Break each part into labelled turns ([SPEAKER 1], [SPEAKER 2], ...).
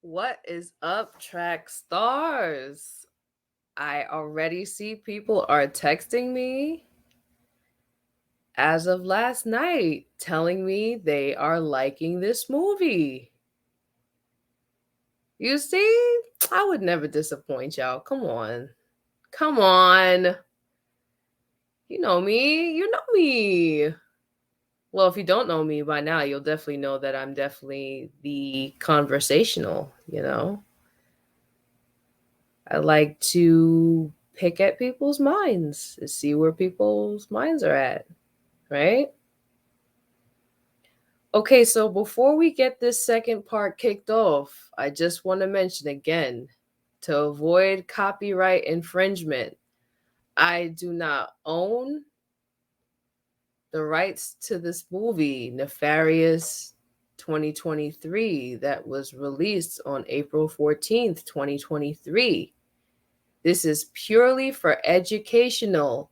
[SPEAKER 1] What is up, track stars? I already see people are texting me as of last night telling me they are liking this movie. You see, I would never disappoint y'all. Come on. Come on. You know me. You know me. Well, if you don't know me by now, you'll definitely know that I'm definitely the conversational. I like to pick at people's minds to see where people's minds are at, right? Okay, so before we get this second part kicked off, I just want to mention again to avoid copyright infringement, I do not own the rights to this movie, Nefarious 2023, that was released on April 14th, 2023. This is purely for educational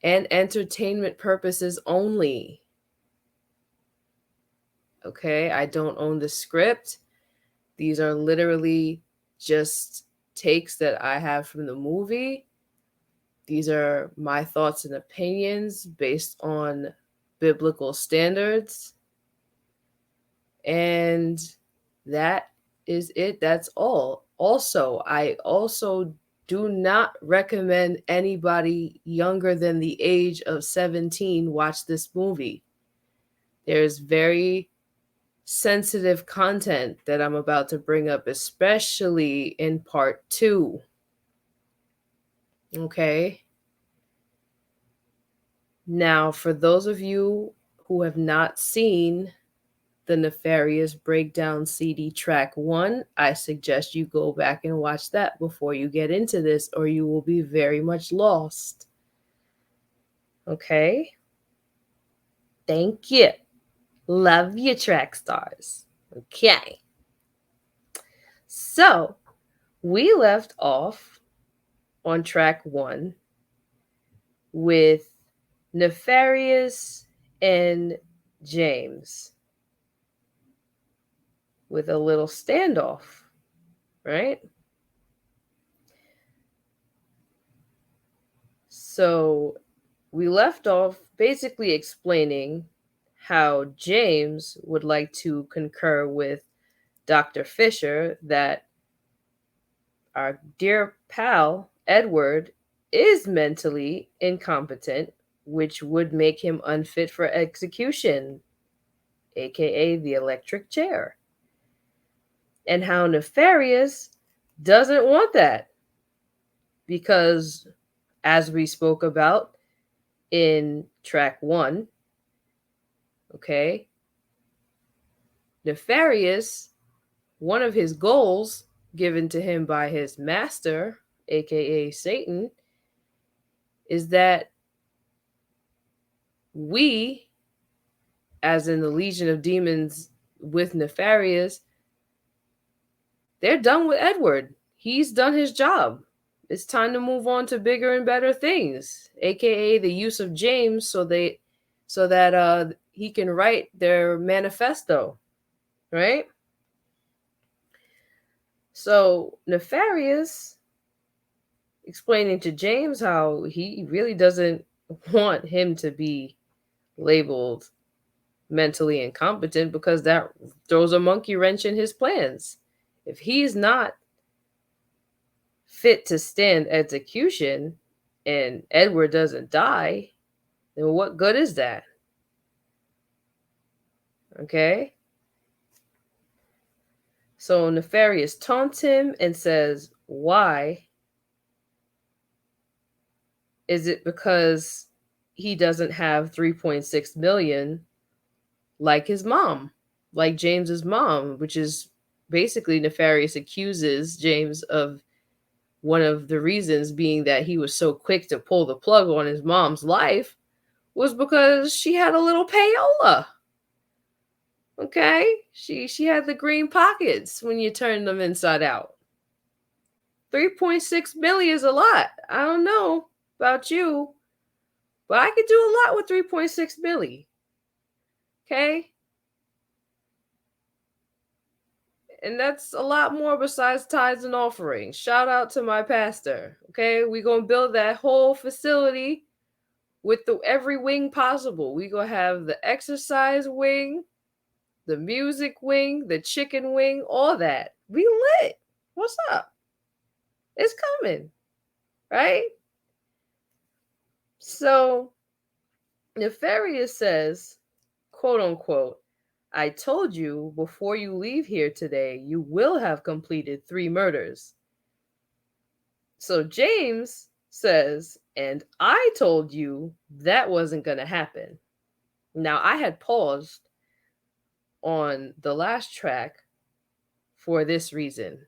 [SPEAKER 1] and entertainment purposes only. Okay, I don't own the script. These are literally just takes that I have from the movie. These are my thoughts and opinions based on biblical standards. And that is it. That's all. Also, I also do not recommend anybody younger than the age of 17 watch this movie. There's very sensitive content that I'm about to bring up, especially in part two. Okay. Now, for those of you who have not seen the Nefarious Breakdown CD track one, I suggest you go back and watch that before you get into this, or you will be very much lost. Okay. Thank you. Love you, track stars. Okay. So, we left off on track one with Nefarious and James with a little standoff, right? So we left off basically explaining how James would like to concur with Dr. Fisher that our dear pal Edward is mentally incompetent, which would make him unfit for execution, aka the electric chair. And how Nefarious doesn't want that because, as we spoke about in track one, okay, Nefarious, one of his goals given to him by his master, aka Satan, is that we, as in the Legion of Demons with Nefarious, they're done with Edward. He's done his job. It's time to move on to bigger and better things, aka the use of James so that he can write their manifesto, right? So Nefarious explaining to James how he really doesn't want him to be labeled mentally incompetent because that throws a monkey wrench in his plans. If he's not fit to stand execution and Edward doesn't die, then what good is that? Okay? So Nefarious taunts him and says, why? Is it because he doesn't have 3.6 million like his mom, like James's mom, which is basically Nefarious accuses James of one of the reasons being that he was so quick to pull the plug on his mom's life was because she had a little payola. Okay? She had the green pockets when you turn them inside out. 3.6 million is a lot. I don't know about you, but I could do a lot with 3.6 million. Okay? And that's a lot more besides tithes and offerings. Shout out to my pastor. Okay, we gonna build that whole facility with the every wing possible. We gonna have the exercise wing, the music wing, the chicken wing, all that. We lit. What's up? It's coming, right? So Nefarious says, quote unquote, I told you before you leave here today, you will have completed 3 murders. So James says, and I told you that wasn't going to happen. Now, I had paused on the last track for this reason.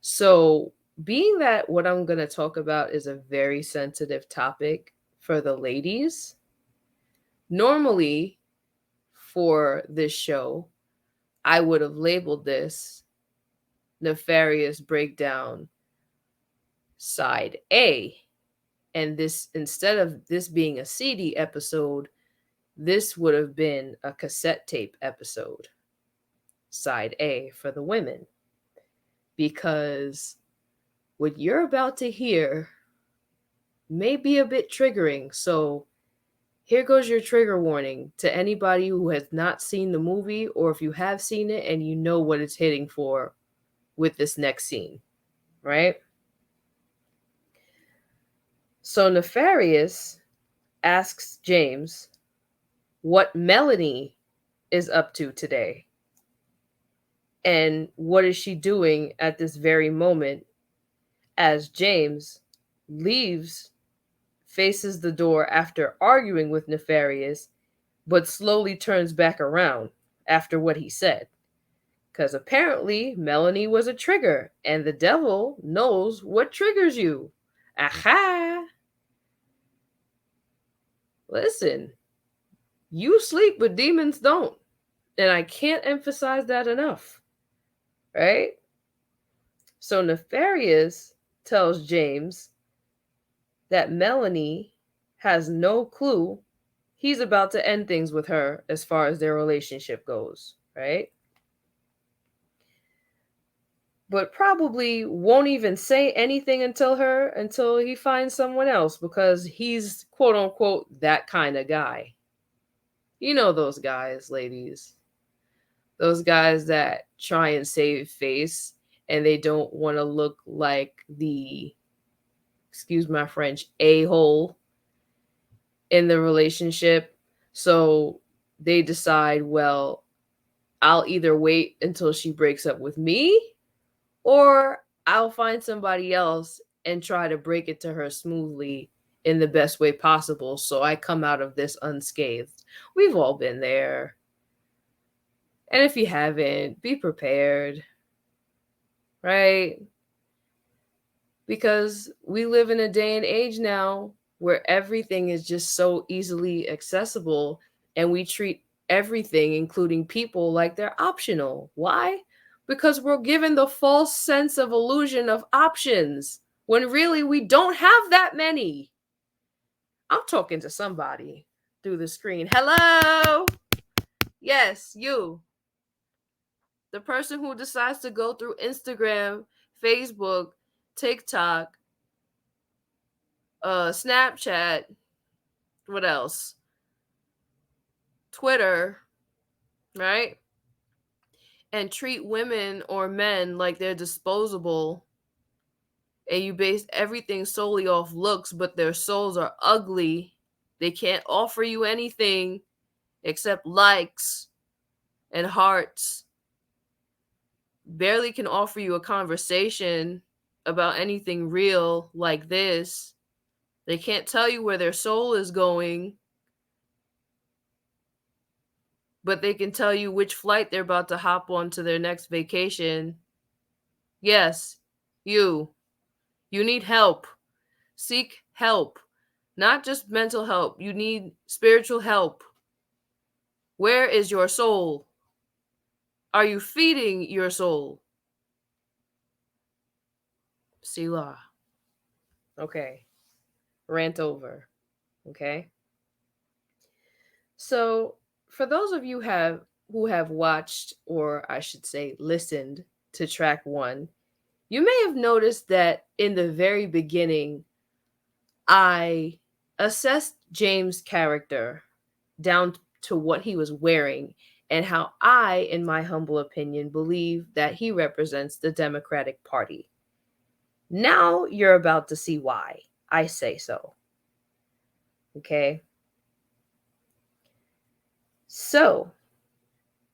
[SPEAKER 1] So, being that what I'm going to talk about is a very sensitive topic for the ladies, normally for this show, I would have labeled this Nefarious Breakdown Side A. And this, instead of this being a CD episode, this would have been a cassette tape episode, Side A for the women. Because what you're about to hear may be a bit triggering. So here goes your trigger warning to anybody who has not seen the movie, or if you have seen it and you know what it's hitting for with this next scene, right? So Nefarious asks James what Melanie is up to today. And what is she doing at this very moment as James leaves, faces the door after arguing with Nefarious, but slowly turns back around after what he said? Because apparently Melanie was a trigger, and the devil knows what triggers you. Aha! Listen, you sleep, but demons don't. And I can't emphasize that enough. Right? So Nefarious tells James that Melanie has no clue he's about to end things with her as far as their relationship goes, right? But probably won't even say anything until he finds someone else, because he's quote unquote that kind of guy. You know those guys, ladies. Those guys that try and save face and they don't want to look like the, excuse my French, a-hole in the relationship. So they decide, well, I'll either wait until she breaks up with me, or I'll find somebody else and try to break it to her smoothly in the best way possible so I come out of this unscathed. We've all been there. And if you haven't, be prepared, right? Because we live in a day and age now where everything is just so easily accessible, and we treat everything, including people, like they're optional. Why? Because we're given the false sense of illusion of options when really we don't have that many. I'm talking to somebody through the screen. Hello? Yes, you. The person who decides to go through Instagram, Facebook, TikTok, Snapchat, what else? Twitter, right? And treat women or men like they're disposable, and you base everything solely off looks, but their souls are ugly. They can't offer you anything except likes and hearts. Barely can offer you a conversation about anything real like this. They can't tell you where their soul is going, but they can tell you which flight they're about to hop on to their next vacation. Yes, you. You need help. Seek help. Not just mental help. You need spiritual help. Where is your soul? Are you feeding your soul? Selah. Okay. Rant over. Okay. So, for those of you who have watched, or I should say, listened to track one, you may have noticed that in the very beginning, I assessed James' character down to what he was wearing and how I, in my humble opinion, believe that he represents the Democratic Party. Now you're about to see why I say so. Okay? So,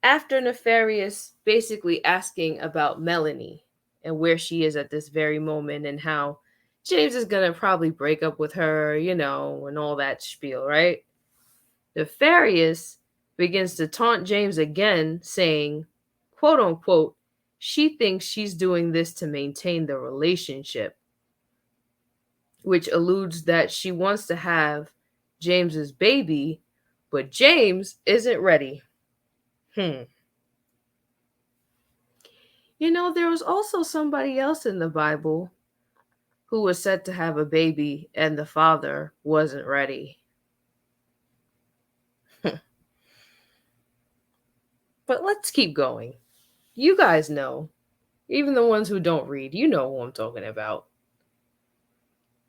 [SPEAKER 1] after Nefarious basically asking about Melanie and where she is at this very moment and how James is gonna probably break up with her, and all that spiel, right? Nefarious begins to taunt James again, saying, quote unquote, she thinks she's doing this to maintain the relationship, which alludes that she wants to have James's baby, but James isn't ready. There was also somebody else in the Bible who was said to have a baby and the father wasn't ready. But let's keep going. You guys know, even the ones who don't read, you know who I'm talking about.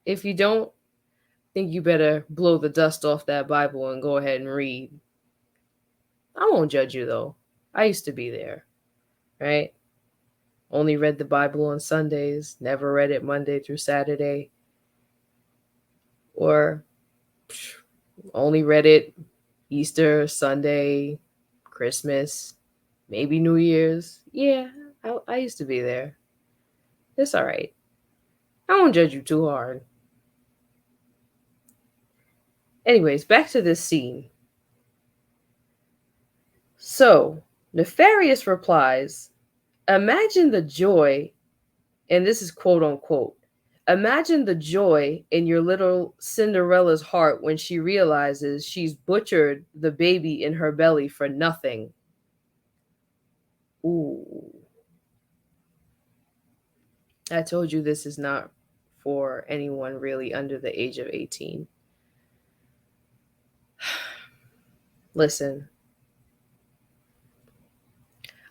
[SPEAKER 1] If you don't, think you better blow the dust off that Bible and go ahead and read. I won't judge you though. I used to be there, right? Only read the Bible on Sundays, never read it Monday through Saturday, or only read it Easter, Sunday, Christmas, maybe New Year's. Yeah, I used to be there. It's all right. I won't judge you too hard. Anyways, back to this scene. So, Nefarious replies, imagine the joy, and this is quote unquote, imagine the joy in your little Cinderella's heart when she realizes she's butchered the baby in her belly for nothing. Ooh. I told you this is not for anyone really under the age of 18. Listen,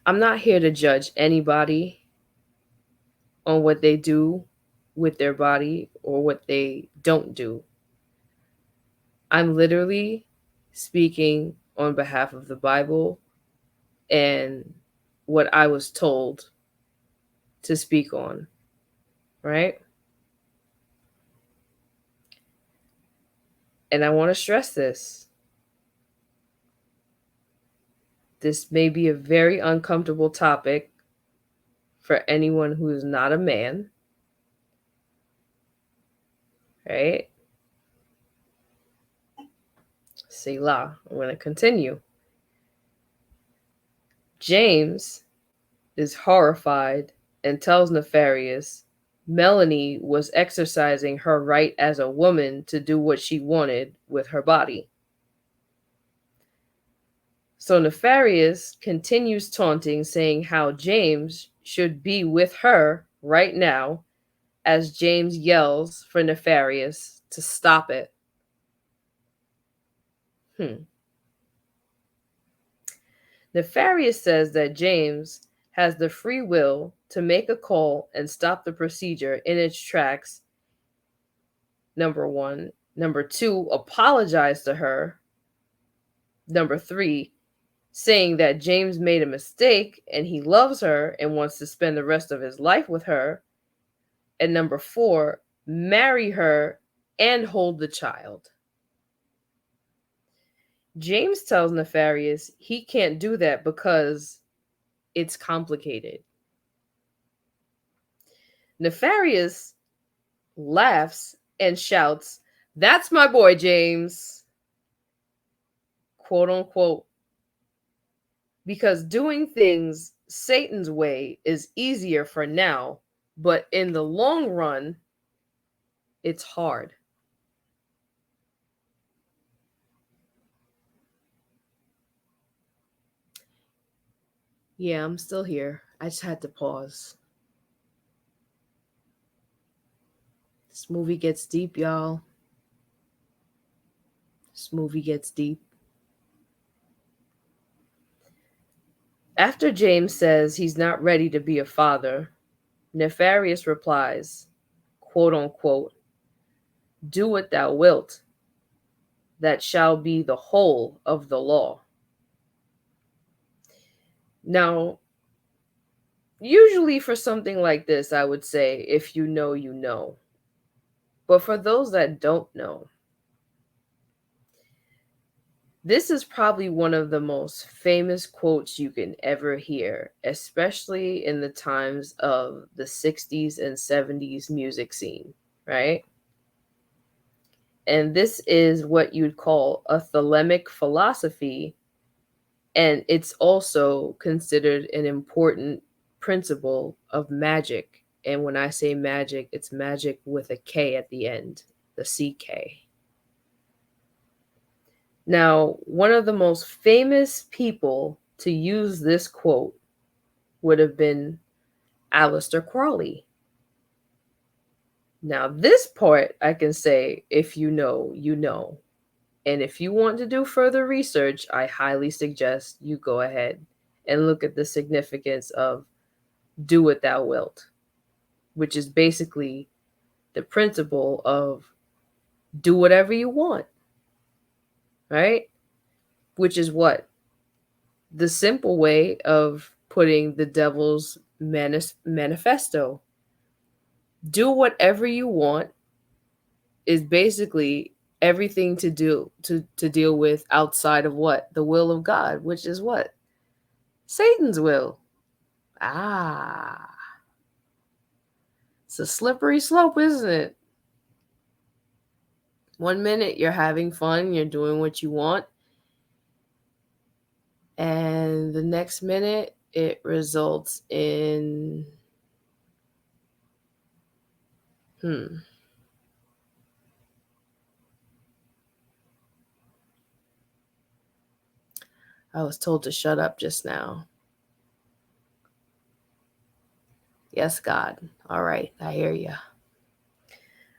[SPEAKER 1] I'm not here to judge anybody on what they do with their body or what they don't do. I'm literally speaking on behalf of the Bible and what I was told to speak on, right? And I want to stress this. This may be a very uncomfortable topic for anyone who is not a man, right? Selah. I'm going to continue. James is horrified and tells Nefarious Melanie was exercising her right as a woman to do what she wanted with her body. So Nefarious continues taunting, saying how James should be with her right now, as James yells for Nefarious to stop it. Nefarious says that James has the free will to make a call and stop the procedure in its tracks, number one. Number two, apologize to her. Number three, saying that James made a mistake and he loves her and wants to spend the rest of his life with her. And number four, marry her and hold the child. James tells Nefarious he can't do that because it's complicated. Nefarious laughs and shouts, "That's my boy, James!" Quote unquote. Because doing things Satan's way is easier for now, but in the long run, it's hard. Yeah, I'm still here. I just had to pause. This movie gets deep, y'all. This movie gets deep. After James says he's not ready to be a father, Nefarious replies, quote unquote, "Do what thou wilt, that shall be the whole of the law." Now, usually for something like this, I would say, if you know, you know. But for those that don't know, this is probably one of the most famous quotes you can ever hear, especially in the times of the 60s and 70s music scene, right? And this is what you'd call a thelemic philosophy, and it's also considered an important principle of magic. And when I say magic, it's magic with a K at the end, the CK. Now, one of the most famous people to use this quote would have been Aleister Crowley. Now, this part I can say, if you know, you know. And if you want to do further research, I highly suggest you go ahead and look at the significance of do what thou wilt, which is basically the principle of do whatever you want, right? Which is what? The simple way of putting the devil's manifesto. Do whatever you want is basically everything to deal with outside of what? The will of God, which is what? Satan's will. Ah. It's a slippery slope, isn't it? One minute you're having fun, you're doing what you want, and the next minute it results in I was told to shut up just now. Yes, God. All right, I hear you.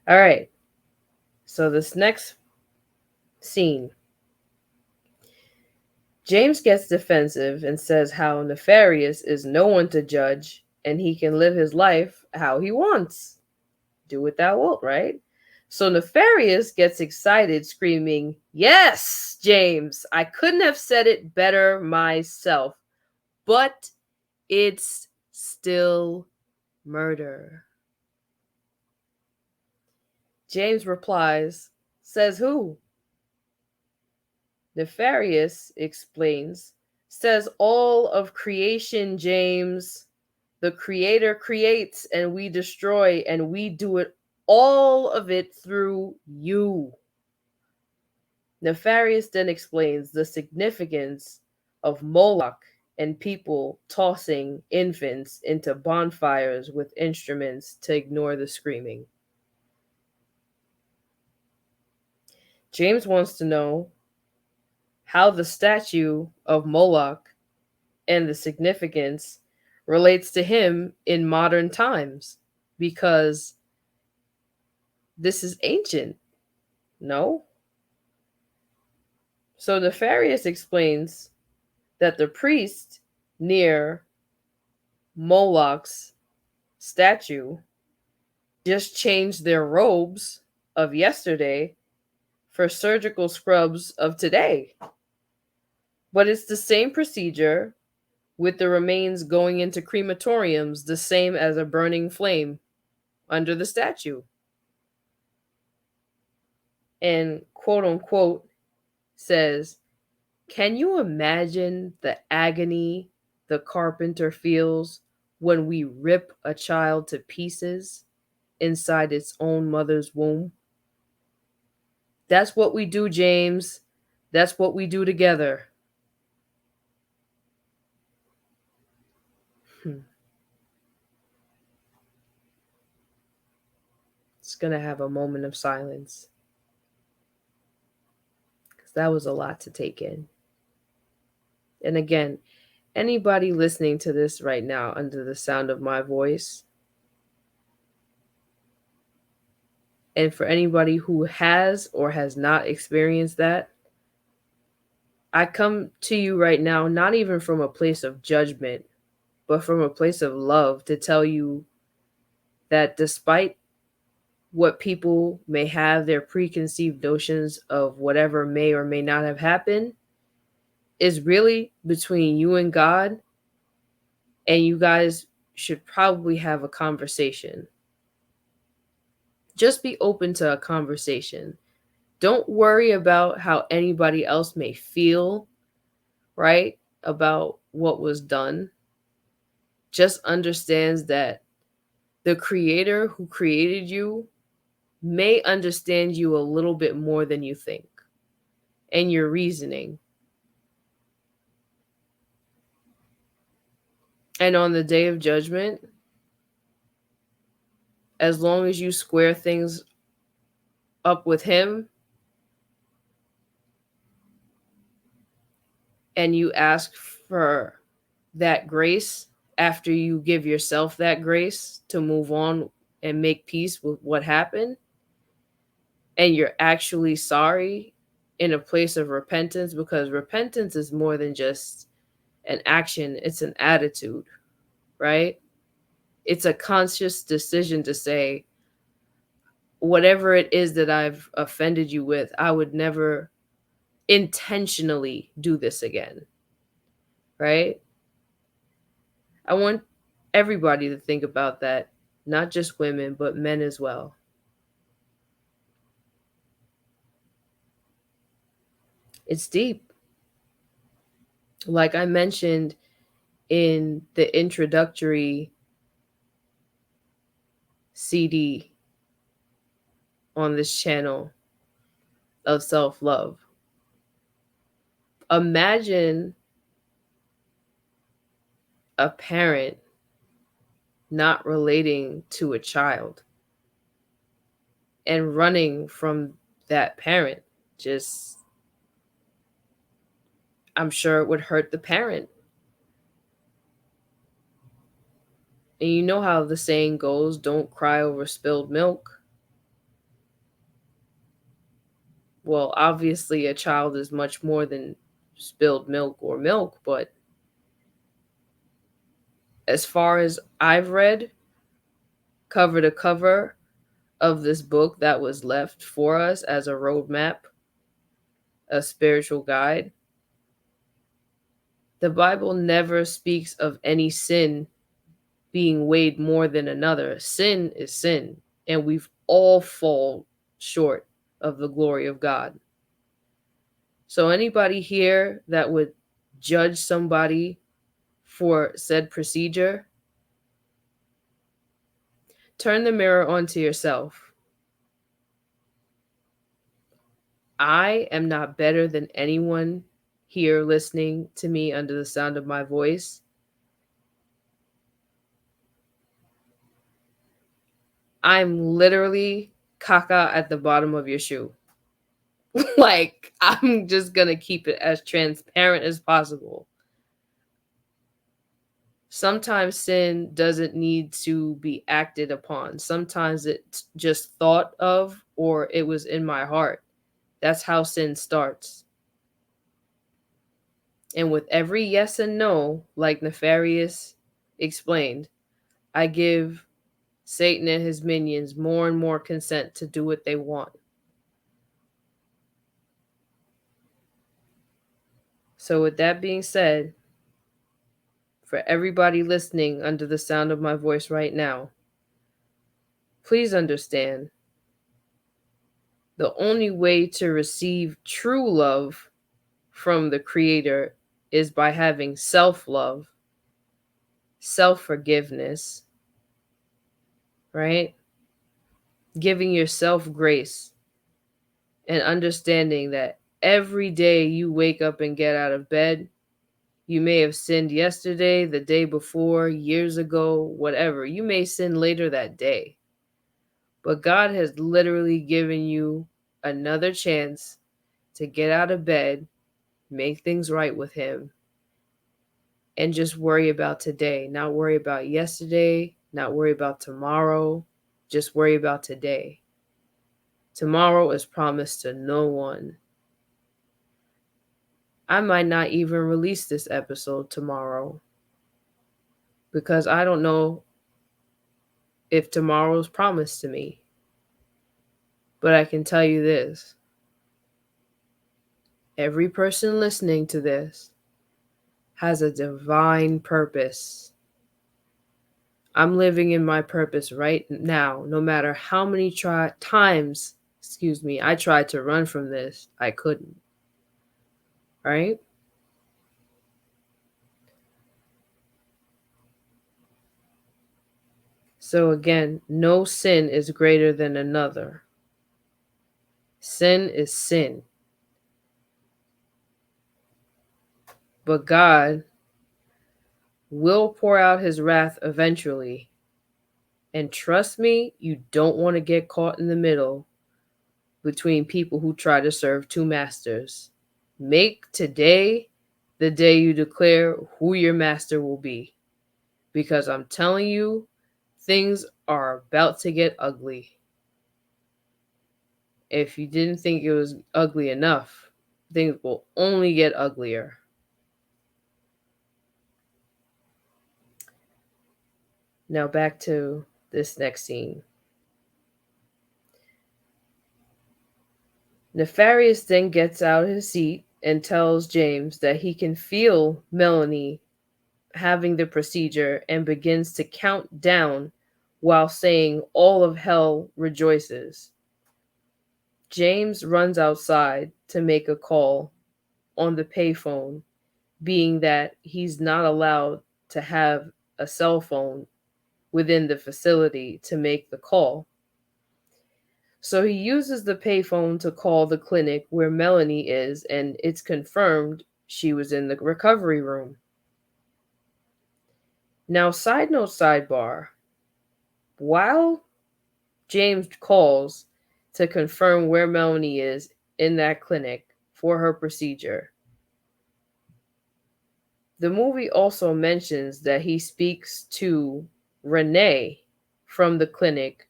[SPEAKER 1] All right. So this next scene, James gets defensive and says how Nefarious is no one to judge and he can live his life how he wants. Do what thou wilt, right? So Nefarious gets excited, screaming, "Yes, James, I couldn't have said it better myself, but it's still murder." James replies, "Says who?" Nefarious explains, "Says all of creation, James. The creator creates and we destroy, and we do it all of it through you." Nefarious then explains the significance of Moloch and people tossing infants into bonfires with instruments to ignore the screaming. James wants to know how the statue of Moloch and the significance relates to him in modern times, because this is ancient, no? So Nefarious explains that the priest near Moloch's statue just changed their robes of yesterday for surgical scrubs of today. But it's the same procedure, with the remains going into crematoriums, the same as a burning flame under the statue. And quote unquote says, "Can you imagine the agony the carpenter feels when we rip a child to pieces inside its own mother's womb?" That's what we do, James. That's what we do together. It's going to have a moment of silence, because that was a lot to take in. And again, anybody listening to this right now under the sound of my voice, and for anybody who has or has not experienced that, I come to you right now, not even from a place of judgment, but from a place of love to tell you that despite what people may have their preconceived notions of whatever may or may not have happened is really between you and God, and you guys should probably have a conversation. Just be open to a conversation. Don't worry about how anybody else may feel, right? About what was done. Just understands that the creator who created you may understand you a little bit more than you think and your reasoning. And on the day of judgment, as long as you square things up with him and you ask for that grace after you give yourself that grace to move on and make peace with what happened, and you're actually sorry in a place of repentance, because repentance is more than just an action, it's an attitude, right? It's a conscious decision to say, whatever it is that I've offended you with, I would never intentionally do this again, right? I want everybody to think about that, not just women, but men as well. It's deep. Like I mentioned in the introductory CD on this channel of self love, imagine a parent not relating to a child and running from that parent. Just, I'm sure it would hurt the parent. And you know how the saying goes, don't cry over spilled milk. Well, obviously, a child is much more than spilled milk or milk, but as far as I've read, cover to cover of this book that was left for us as a roadmap, a spiritual guide, the Bible never speaks of any sin being weighed more than another. Sin is sin, and we've all fall short of the glory of God. So anybody here that would judge somebody for said procedure, turn the mirror onto yourself. I am not better than anyone here listening to me under the sound of my voice. I'm literally caca at the bottom of your shoe. Like, I'm just going to keep it as transparent as possible. Sometimes sin doesn't need to be acted upon. Sometimes it's just thought of, or it was in my heart. That's how sin starts. And with every yes and no, like Nefarious explained, I give Satan and his minions more and more consent to do what they want. So, with that being said, for everybody listening under the sound of my voice right now, please understand the only way to receive true love from the Creator is by having self love, self forgiveness, right? Giving yourself grace and understanding that every day you wake up and get out of bed, you may have sinned yesterday, the day before, years ago, whatever. You may sin later that day. But God has literally given you another chance to get out of bed, make things right with Him, and just worry about today. Not worry about yesterday, not worry about tomorrow, just worry about today. Tomorrow is promised to no one. I might not even release this episode tomorrow because I don't know if tomorrow's promised to me. But I can tell you this: every person listening to this has a divine purpose. I'm living in my purpose right now, no matter how many times, I tried to run from this, I couldn't. Right? So again, no sin is greater than another. Sin is sin. But God will pour out his wrath eventually. And trust me, you don't want to get caught in the middle between people who try to serve two masters. Make today the day you declare who your master will be. Because I'm telling you, things are about to get ugly. If you didn't think it was ugly enough, things will only get uglier. Now back to this next scene. Nefarious then gets out his seat and tells James that he can feel Melanie having the procedure and begins to count down while saying all of hell rejoices. James runs outside to make a call on the payphone, being that he's not allowed to have a cell phone within the facility to make the call. So he uses the payphone to call the clinic where Melanie is, and it's confirmed she was in the recovery room. Now, side note, sidebar. While James calls to confirm where Melanie is in that clinic for her procedure, the movie also mentions that he speaks to Renee from the clinic,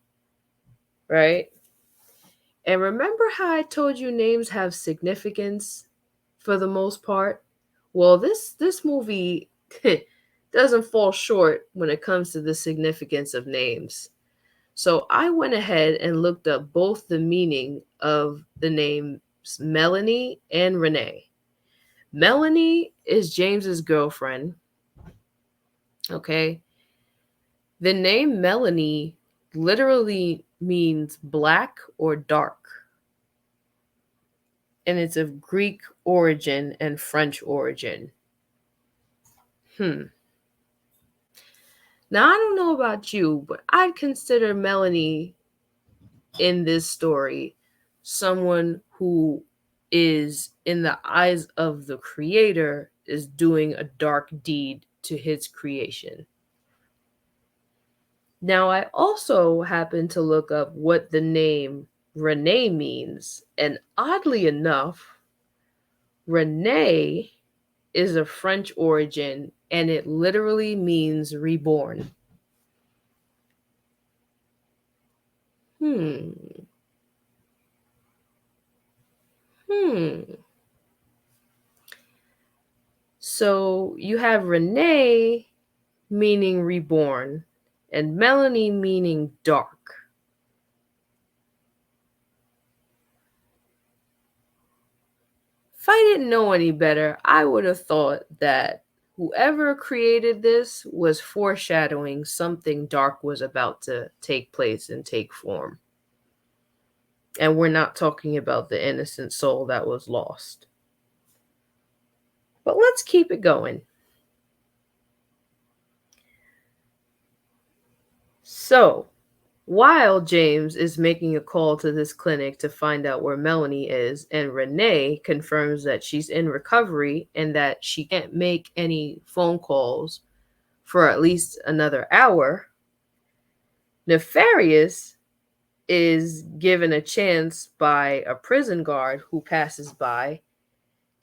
[SPEAKER 1] right? And remember how I told you names have significance for the most part? Well, this movie doesn't fall short when it comes to the significance of names. So I went ahead and looked up both the meaning of the names Melanie and Renee. Melanie is James's girlfriend. Okay. The name Melanie literally means black or dark. And it's of Greek origin and French origin. Now, I don't know about you, but I'd consider Melanie in this story someone who is, in the eyes of the creator, is doing a dark deed to his creation. Now, I also happened to look up what the name Renee means, and oddly enough, Renee is of French origin and it literally means reborn. Hmm. So you have Renee meaning reborn and Melanie meaning dark. If I didn't know any better, I would have thought that whoever created this was foreshadowing something dark was about to take place and take form. And we're not talking about the innocent soul that was lost. But let's keep it going. So, while James is making a call to this clinic to find out where Melanie is, and Renee confirms that she's in recovery and that she can't make any phone calls for at least another hour, Nefarious is given a chance by a prison guard who passes by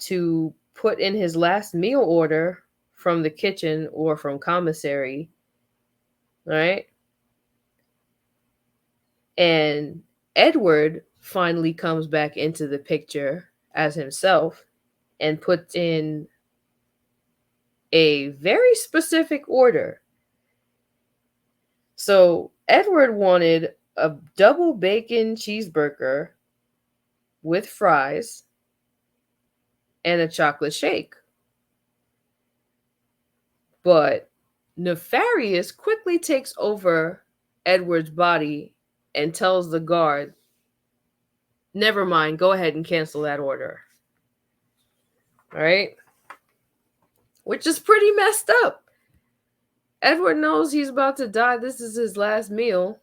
[SPEAKER 1] to put in his last meal order from the kitchen or from commissary, right? And Edward finally comes back into the picture as himself, and put in a very specific order. So Edward wanted a double bacon cheeseburger with fries and a chocolate shake. But Nefarious quickly takes over Edward's body and tells the guard, never mind, go ahead and cancel that order. All right? Which is pretty messed up. Edward knows he's about to die. This is his last meal.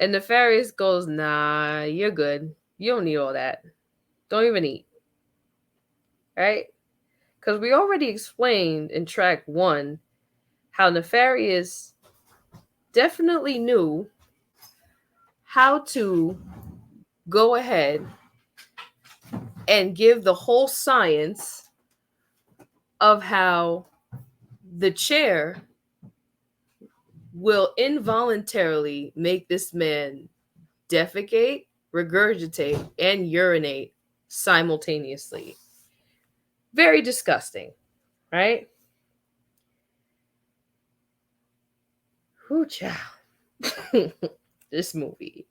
[SPEAKER 1] And Nefarious goes, nah, you're good. You don't need all that. Don't even eat. Right? Because we already explained in track 1 how Nefarious definitely knew how to go ahead and give the whole science of how the chair will involuntarily make this man defecate, regurgitate, and urinate simultaneously. Very disgusting, right? Whoo chow. This movie.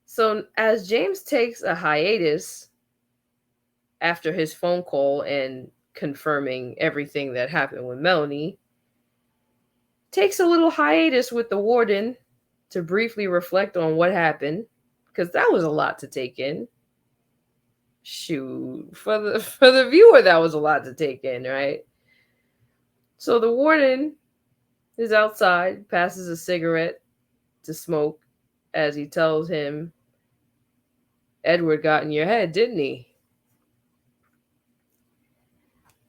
[SPEAKER 1] So as James takes a hiatus after his phone call and confirming everything that happened with Melanie, takes a little hiatus with the warden to briefly reflect on what happened, because that was a lot to take in. Shoot, for the viewer, that was a lot to take in, right? So the warden is outside, passes a cigarette to smoke as he tells him, Edward got in your head, didn't he?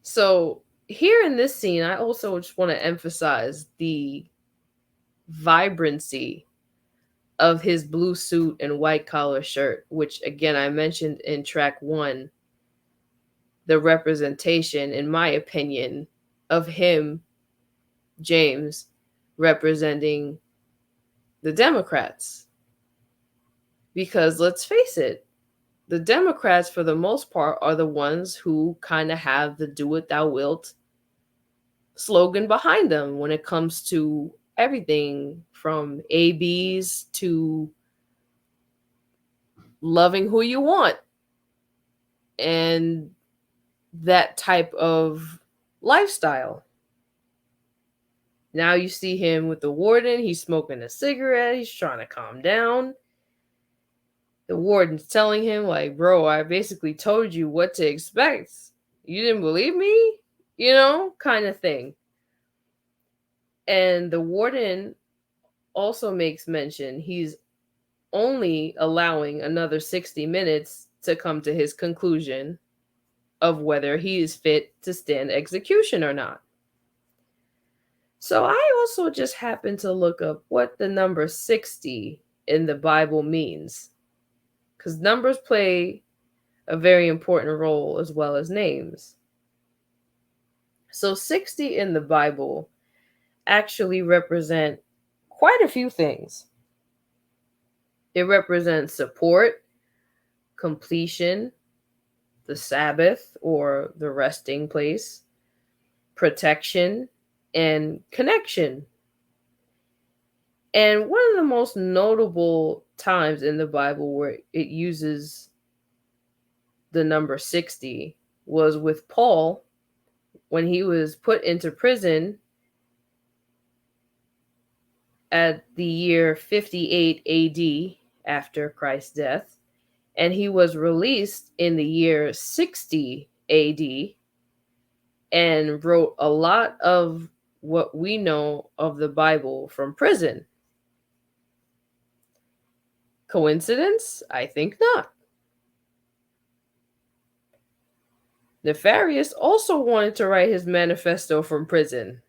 [SPEAKER 1] So here in this scene, I also just want to emphasize the vibrancy of his blue suit and white collar shirt, which again I mentioned in track 1, the representation, in my opinion, of him, James, representing the Democrats. Because let's face it, the Democrats, for the most part, are the ones who kind of have the do it thou wilt slogan behind them when it comes to everything from ABs to loving who you want and that type of lifestyle. Now you see him with the warden. He's smoking a cigarette. He's trying to calm down. The warden's telling him, like, bro, I basically told you what to expect. You didn't believe me? You know, kind of thing. And the warden also makes mention he's only allowing another 60 minutes to come to his conclusion of whether he is fit to stand execution or not. So I also just happened to look up what the number 60 in the Bible means, because numbers play a very important role as well as names. So 60 in the Bible actually represent quite a few things. It represents support, completion, the Sabbath or the resting place, protection, and connection. And one of the most notable times in the Bible where it uses the number 60 was with Paul when he was put into prison at the year 58 AD after Christ's death, and he was released in the year 60 AD and wrote a lot of what we know of the Bible from prison. Coincidence? I think not. Nefarious also wanted to write his manifesto from prison.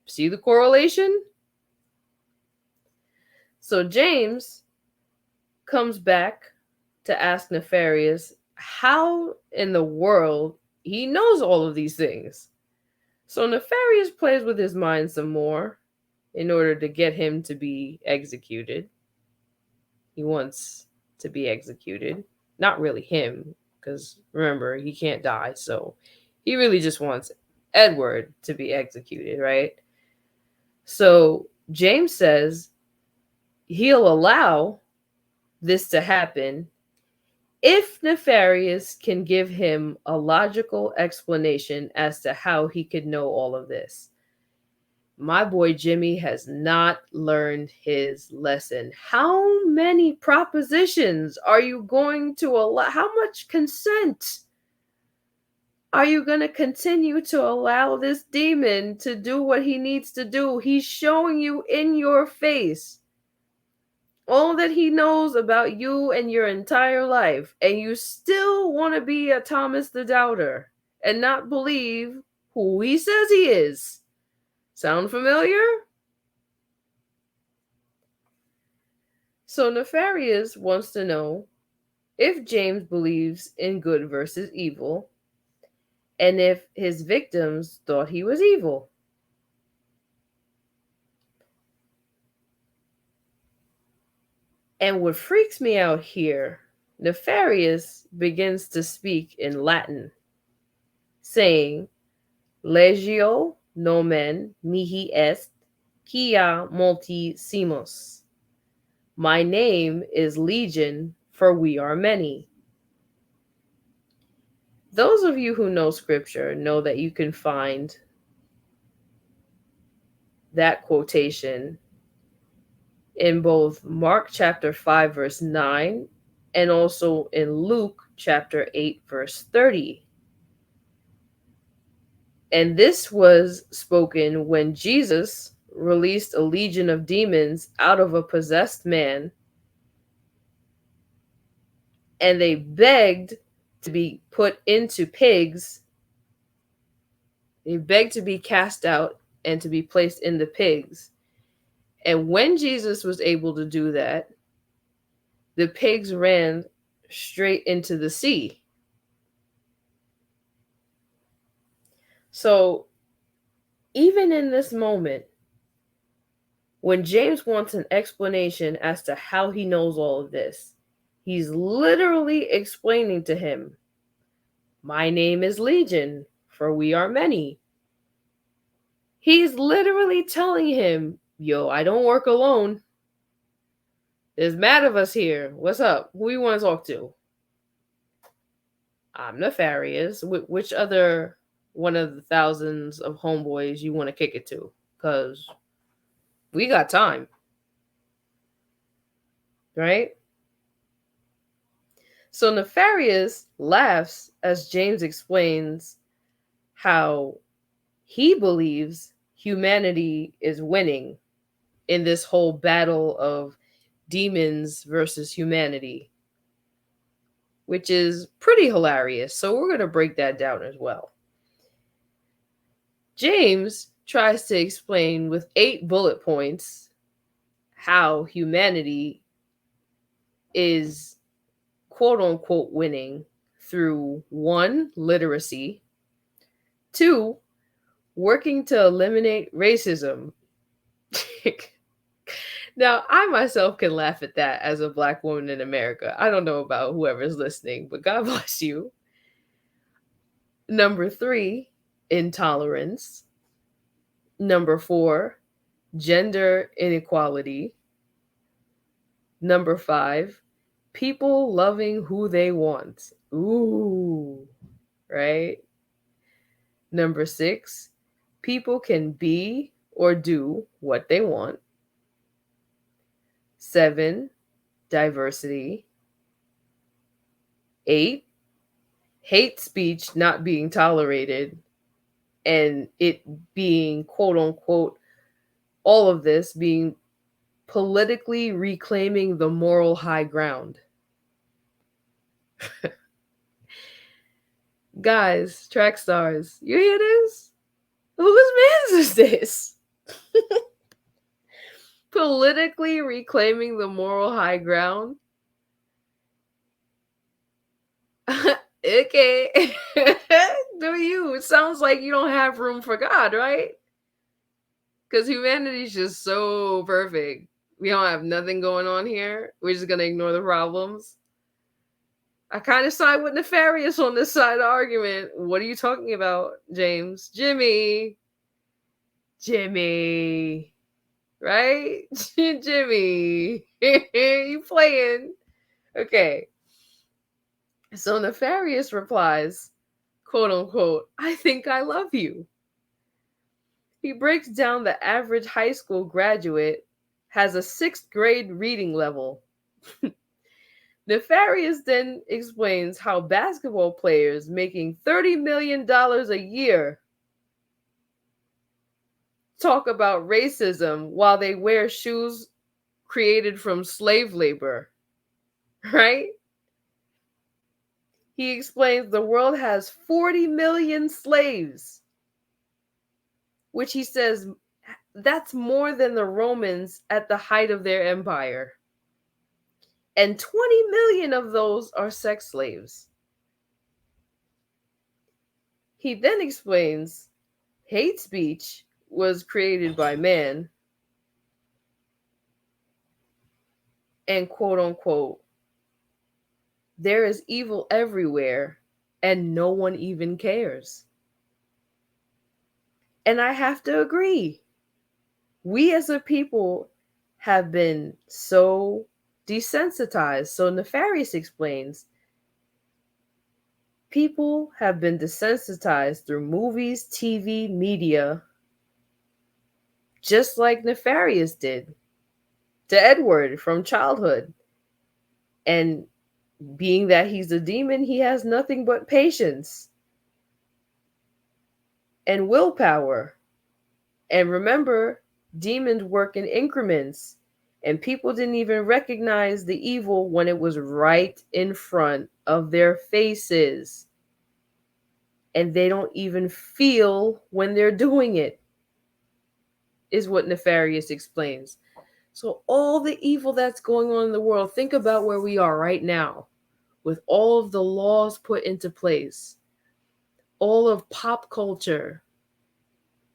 [SPEAKER 1] See the correlation? So James comes back to ask Nefarious how in the world he knows all of these things. So Nefarious plays with his mind some more in order to get him to be executed. He wants to be executed. Not really him, because remember, he can't die, so he really just wants Edward to be executed, right? So James says he'll allow this to happen if Nefarious can give him a logical explanation as to how he could know all of this. My boy Jimmy has not learned his lesson. How many propositions are you going to allow? How much consent are you going to continue to allow this demon to do what he needs to do? He's showing you in your face all that he knows about you and your entire life, and you still want to be a Thomas the Doubter and not believe who he says he is. Sound familiar? So Nefarious wants to know if James believes in good versus evil, and if his victims thought he was evil. And what freaks me out here, Nefarious begins to speak in Latin, saying, Legio nomen mihi est, quia multi simos. My name is Legion, for we are many. Those of you who know scripture know that you can find that quotation in both Mark chapter 5, verse 9, and also in Luke chapter 8, verse 30. And this was spoken when Jesus released a legion of demons out of a possessed man, and they begged to be put into pigs. They begged to be cast out and to be placed in the pigs. And when Jesus was able to do that, the pigs ran straight into the sea. So, even in this moment, when James wants an explanation as to how he knows all of this, he's literally explaining to him, my name is Legion, for we are many. He's literally telling him, yo, I don't work alone. There's mad of us here. What's up? Who you want to talk to? I'm Nefarious. Which other one of the thousands of homeboys you want to kick it to? Because we got time. Right? So Nefarious laughs as James explains how he believes humanity is winning in this whole battle of demons versus humanity, which is pretty hilarious. So we're going to break that down as well. James tries to explain with 8 bullet points how humanity is quote unquote winning through 1, literacy, 2, working to eliminate racism. Now, I myself can laugh at that as a Black woman in America. I don't know about whoever's listening, but God bless you. Number 3, intolerance. Number 4, gender inequality. Number 5, people loving who they want. Ooh, right? Number 6, people can be or do what they want. 7, diversity. 8, hate speech not being tolerated and it being quote unquote, all of this being politically reclaiming the moral high ground. Guys, track stars, you hear this? Whose man's is this? Politically reclaiming the moral high ground? Okay. Do you? It sounds like you don't have room for God, right? Because humanity's just so perfect. We don't have nothing going on here. We're just going to ignore the problems. I kind of side with Nefarious on this side of the argument. What are you talking about, James? Jimmy. Jimmy. Right? Jimmy. You playing. Okay. So Nefarious replies, quote unquote, I think I love you. He breaks down the average high school graduate has a sixth grade reading level. Nefarious then explains how basketball players making $30 million a year talk about racism while they wear shoes created from slave labor, right? He explains the world has 40 million slaves, which he says that's more than the Romans at the height of their empire. And 20 million of those are sex slaves. He then explains hate speech was created by man and quote unquote, there is evil everywhere and no one even cares. And I have to agree. We as a people have been so desensitized. So Nefarious explains people have been desensitized through movies, TV, media, just like Nefarious did to Edward from childhood. And being that he's a demon, he has nothing but patience and willpower. And remember, demons work in increments, and people didn't even recognize the evil when it was right in front of their faces. And they don't even feel when they're doing it, is what Nefarious explains. So, all the evil that's going on in the world, think about where we are right now with all of the laws put into place, all of pop culture,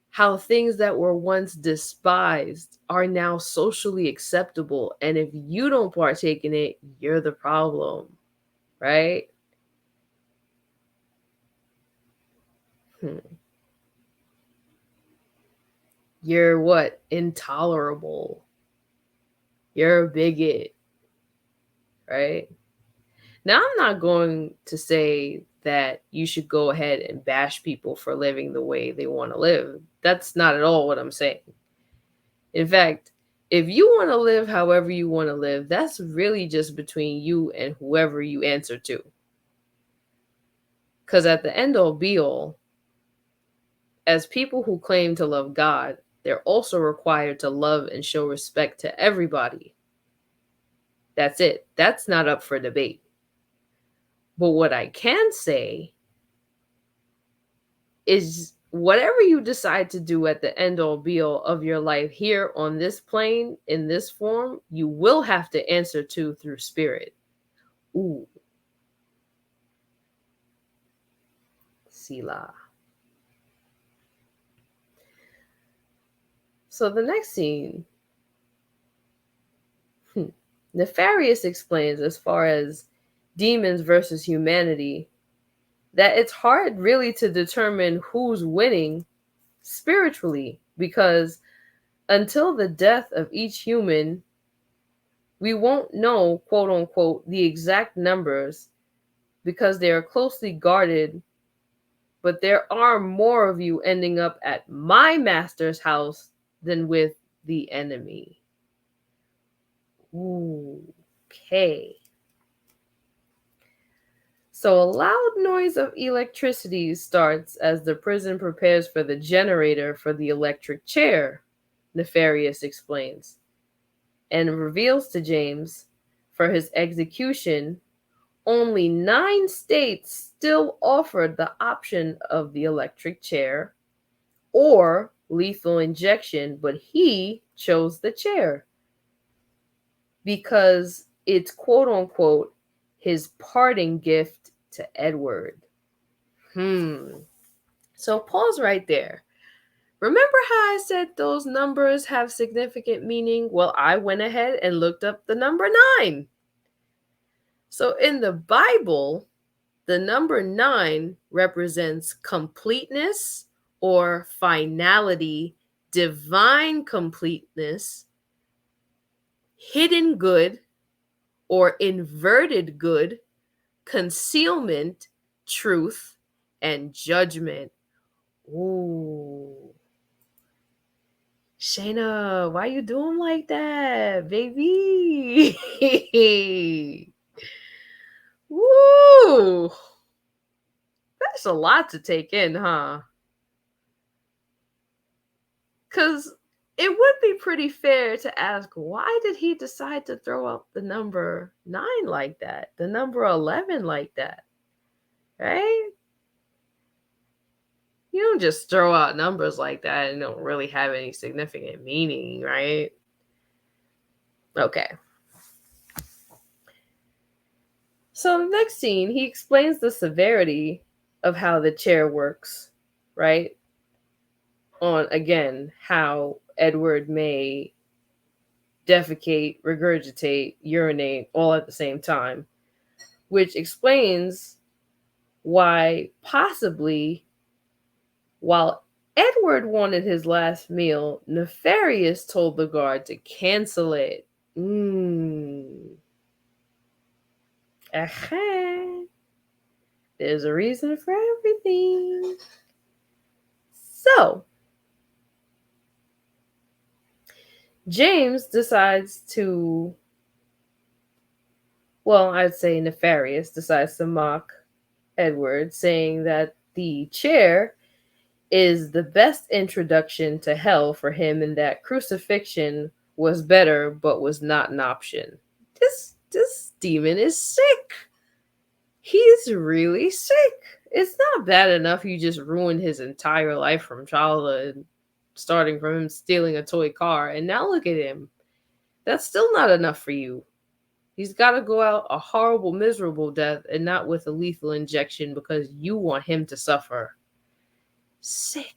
[SPEAKER 1] how things that were once despised are now socially acceptable. And if you don't partake in it, you're the problem, right? You're what? Intolerable. You're a bigot, right? Now, I'm not going to say that you should go ahead and bash people for living the way they want to live. That's not at all what I'm saying. In fact, if you want to live however you want to live, that's really just between you and whoever you answer to. Because at the end all be all, as people who claim to love God, they're also required to love and show respect to everybody. That's it. That's not up for debate. But what I can say is whatever you decide to do at the end all be all of your life here on this plane, in this form, you will have to answer to through spirit. Ooh. Selah. So the next scene, Nefarious explains as far as demons versus humanity, that it's hard really to determine who's winning spiritually, because until the death of each human, we won't know, quote unquote, the exact numbers because they are closely guarded. But there are more of you ending up at my master's house than with the enemy. Ooh, okay. So a loud noise of electricity starts as the prison prepares for the generator for the electric chair, Nefarious explains, and reveals to James, for his execution, only 9 states still offered the option of the electric chair or lethal injection, but he chose the chair because it's quote unquote his parting gift to Edward. So pause right there. Remember how I said those numbers have significant meaning? Well, I went ahead and looked up the number 9. So in the Bible, the number 9 represents completeness or finality, divine completeness, hidden good or inverted good, concealment, truth, and judgment. Ooh. Shayna, why you doing like that, baby? Woo! That's a lot to take in, huh? Because it would be pretty fair to ask, why did he decide to throw out the number 9 like that? The number 11 like that, right? You don't just throw out numbers like that and don't really have any significant meaning, right? Okay. So the next scene, he explains the severity of how the chair works, right? On again, how Edward may defecate, regurgitate, urinate all at the same time, which explains why possibly while Edward wanted his last meal, Nefarious told the guard to cancel it. Aha. There's a reason for everything. So, James decides to, well, I'd say Nefarious decides to mock Edward, saying that the chair is the best introduction to hell for him and that crucifixion was better but was not an option. This demon is sick. He's really sick. It's not bad enough you just ruined his entire life from childhood, starting from him stealing a toy car, and now look at him. That's still not enough for you. He's got to go out a horrible, miserable death and not with a lethal injection because you want him to suffer. Sick.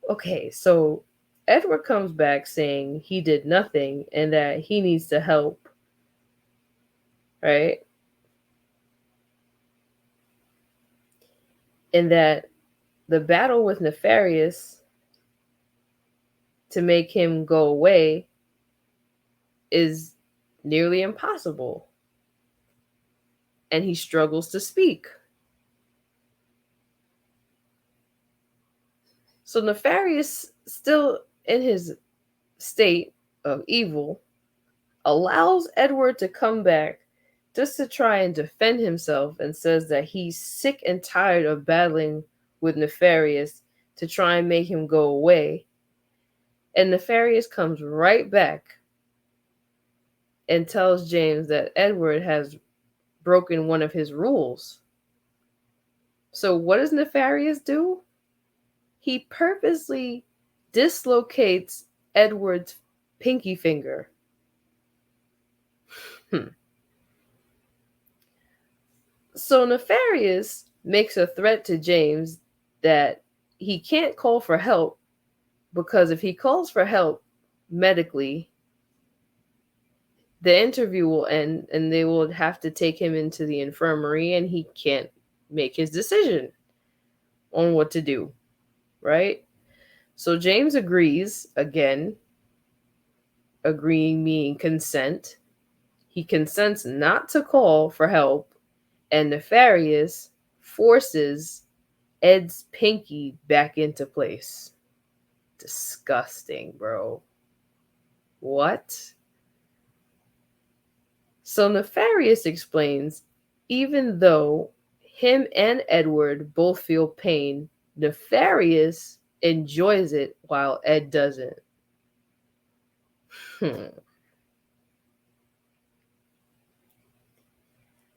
[SPEAKER 1] Okay, so Edward comes back saying he did nothing and that he needs to help, right? And that the battle with Nefarious to make him go away is nearly impossible. And he struggles to speak. So Nefarious, still in his state of evil, allows Edward to come back just to try and defend himself and says that he's sick and tired of battling with Nefarious to try and make him go away. And Nefarious comes right back and tells James that Edward has broken one of his rules. So what does Nefarious do? He purposely dislocates Edward's pinky finger. So Nefarious makes a threat to James that he can't call for help because if he calls for help medically, the interview will end and they will have to take him into the infirmary and he can't make his decision on what to do, right? So James agrees, again, agreeing meaning consent. He consents not to call for help, and Nefarious forces Ed's pinky back into place. Disgusting, bro. What? So Nefarious explains, even though him and Edward both feel pain, Nefarious enjoys it while Ed doesn't.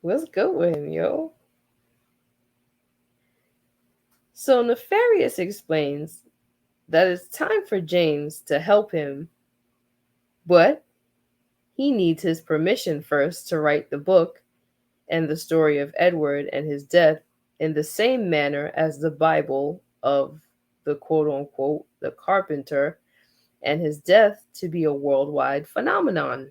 [SPEAKER 1] What's good with him, yo? So Nefarious explains that it's time for James to help him, but he needs his permission first to write the book and the story of Edward and his death in the same manner as the Bible of the quote unquote the carpenter and his death to be a worldwide phenomenon.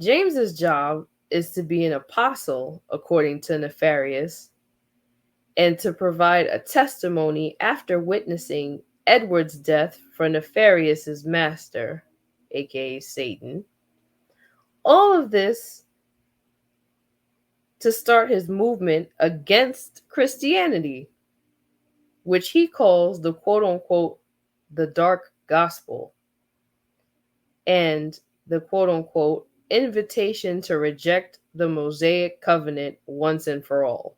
[SPEAKER 1] James's job is to be an apostle, according to Nefarious, and to provide a testimony after witnessing Edward's death for Nefarious's master, aka Satan. All of this to start his movement against Christianity, which he calls the quote unquote the dark gospel and the quote unquote invitation to reject the Mosaic covenant once and for all.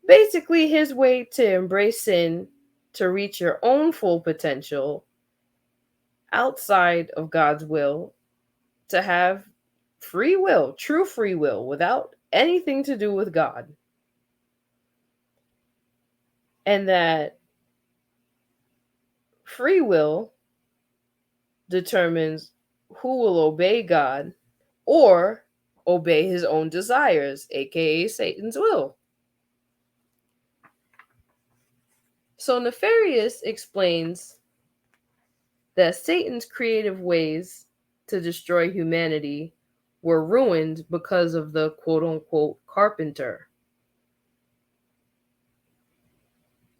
[SPEAKER 1] Basically, his way to embrace sin to reach your own full potential outside of God's will, to have free will, true free will, without anything to do with God. And that free will determines who will obey God or obey his own desires, aka Satan's will. So Nefarious explains that Satan's creative ways to destroy humanity were ruined because of the quote unquote carpenter,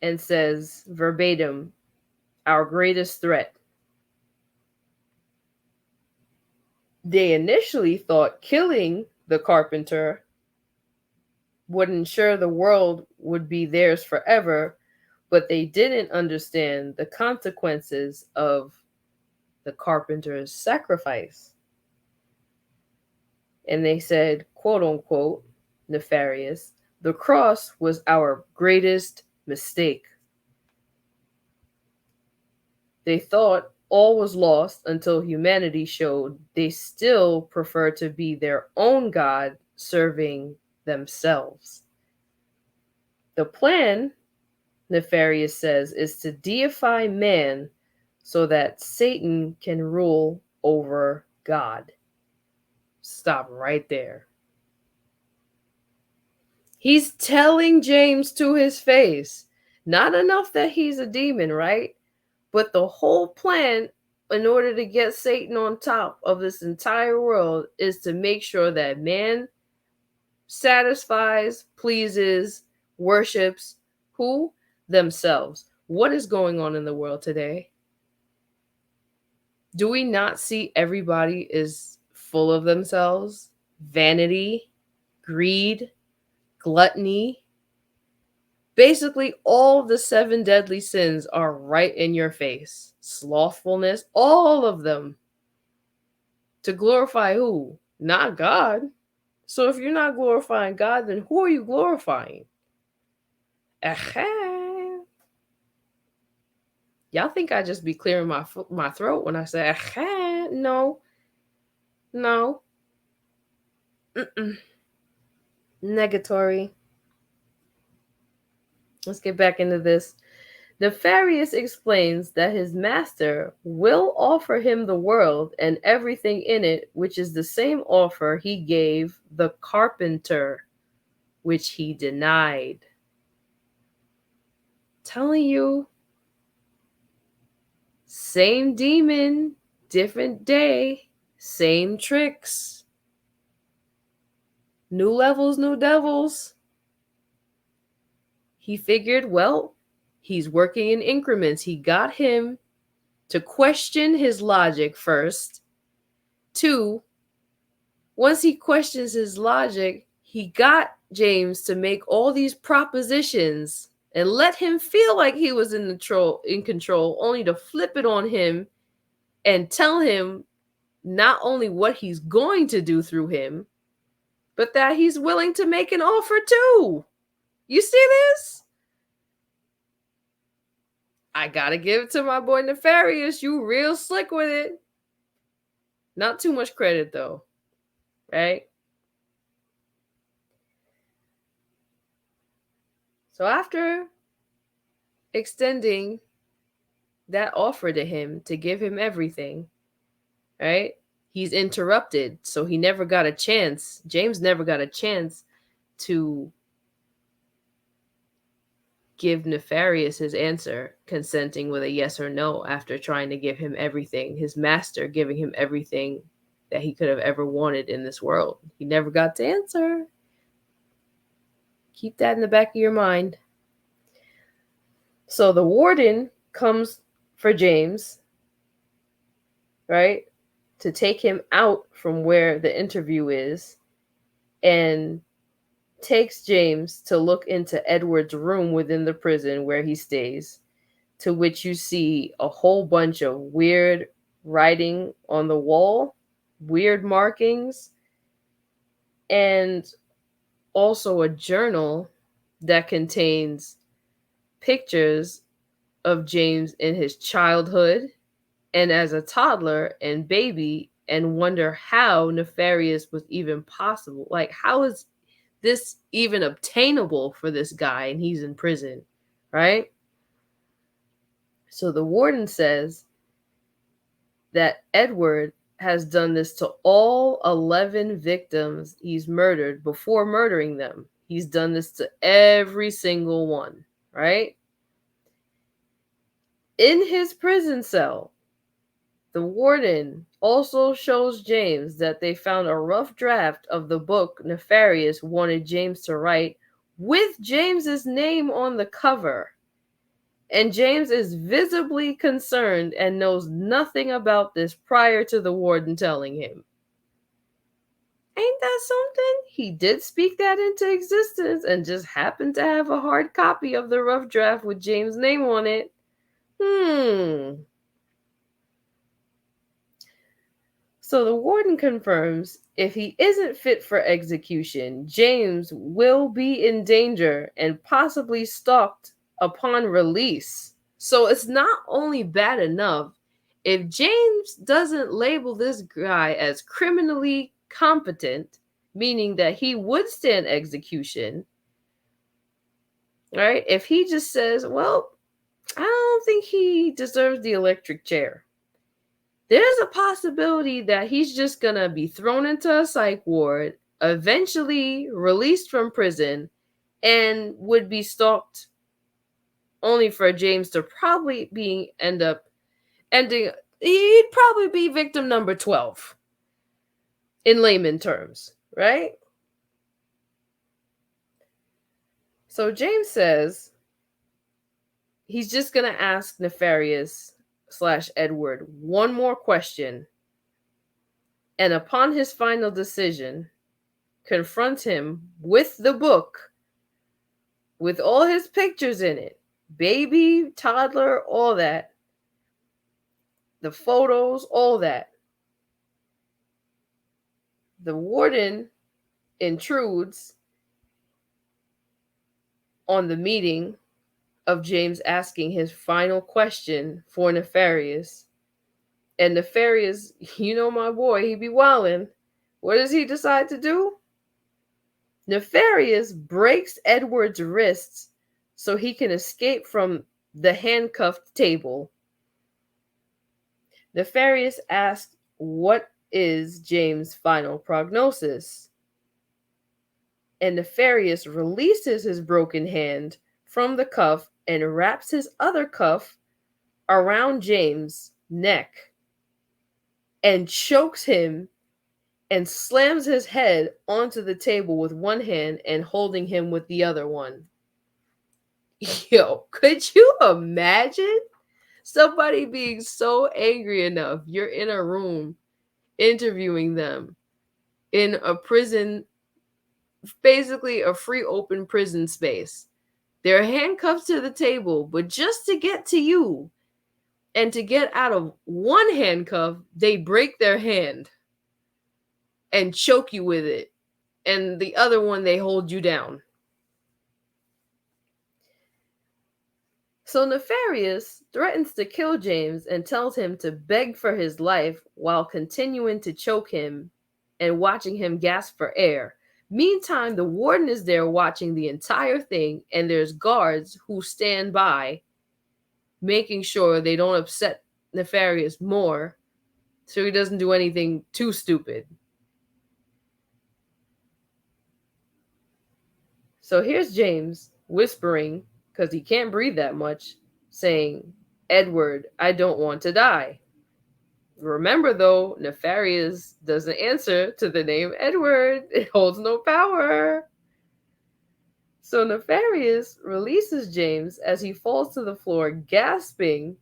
[SPEAKER 1] and says verbatim, our greatest threat. They initially thought killing the carpenter would ensure the world would be theirs forever, but they didn't understand the consequences of the carpenter's sacrifice. And they said, quote unquote, Nefarious, the cross was our greatest mistake. They thought all was lost until humanity showed they still prefer to be their own God, serving themselves. The plan, Nefarious says, is to deify man so that Satan can rule over God. Stop right there. He's telling James to his face, not enough that he's a demon, right? But the whole plan, in order to get Satan on top of this entire world, is to make sure that man satisfies, pleases, worships who? Themselves. What is going on in the world today? Do we not see everybody is full of themselves? Vanity, greed, gluttony. Basically, all the 7 deadly sins are right in your face. Slothfulness, all of them. To glorify who? Not God. So if you're not glorifying God, then who are you glorifying? Y'all think I just be clearing my throat when I say no. No. Negatory. Let's get back into this. Nefarious explains that his master will offer him the world and everything in it, which is the same offer he gave the carpenter, which he denied. Telling you, same demon, different day, same tricks. New levels, new devils. He figured, well, he's working in increments. He got him to question his logic first. 2, once he questions his logic, he got James to make all these propositions and let him feel like he was in control, only to flip it on him and tell him not only what he's going to do through him, but that he's willing to make an offer too. You see this? I gotta give it to my boy Nefarious. You real slick with it. Not too much credit though, right? So after extending that offer to him to give him everything, right? He's interrupted, so he never got a chance. James never got a chance to give Nefarious his answer, consenting with a yes or no after trying to give him everything. His master giving him everything that he could have ever wanted in this world. He never got to answer. Keep that in the back of your mind. So the warden comes for James, right, to take him out from where the interview is, and takes James to look into Edward's room within the prison where he stays, to which you see a whole bunch of weird writing on the wall, weird markings, and also a journal that contains pictures of James in his childhood and as a toddler and baby, and wonder how Nefarious was even possible. Like, how is this even obtainable for this guy and he's in prison, right? So the warden says that Edward has done this to all 11 victims he's murdered before murdering them. He's done this to every single one, right? In his prison cell, the warden also shows James that they found a rough draft of the book Nefarious wanted James to write, with James's name on the cover. And James is visibly concerned and knows nothing about this prior to the warden telling him. Ain't that something? He did speak that into existence and just happened to have a hard copy of the rough draft with James' name on it. So the warden confirms if he isn't fit for execution, James will be in danger and possibly stalked upon release. So it's not only bad enough if James doesn't label this guy as criminally competent, meaning that he would stand execution, right? If he just says, well, I don't think he deserves the electric chair, there's a possibility that he's just going to be thrown into a psych ward, eventually released from prison, and would be stalked, only for James to probably he'd probably be victim number 12 in layman terms, right? So James says he's just going to ask Nefarious / Edward one more question, and upon his final decision, confront him with the book with all his pictures in it, baby, toddler, all that, the photos, all that. The warden intrudes on the meeting of James asking his final question for Nefarious. And Nefarious, you know my boy, he be wildin'. What does he decide to do? Nefarious breaks Edward's wrists so he can escape from the handcuffed table. Nefarious asks what is James' final prognosis. And Nefarious releases his broken hand from the cuff and wraps his other cuff around James' neck and chokes him and slams his head onto the table with one hand and holding him with the other one. Yo, could you imagine somebody being so angry enough? You're in a room interviewing them in a prison, basically a free open prison space. They're handcuffed to the table, but just to get to you and to get out of one handcuff, they break their hand and choke you with it. And the other one, they hold you down. So Nefarious threatens to kill James and tells him to beg for his life while continuing to choke him and watching him gasp for air. Meantime, the warden is there watching the entire thing, and there's guards who stand by, making sure they don't upset Nefarious more so he doesn't do anything too stupid. So here's James whispering, because he can't breathe that much, saying, Edward, I don't want to die. Remember, though, Nefarious doesn't answer to the name Edward. It holds no power. So Nefarious releases James as he falls to the floor, gasping,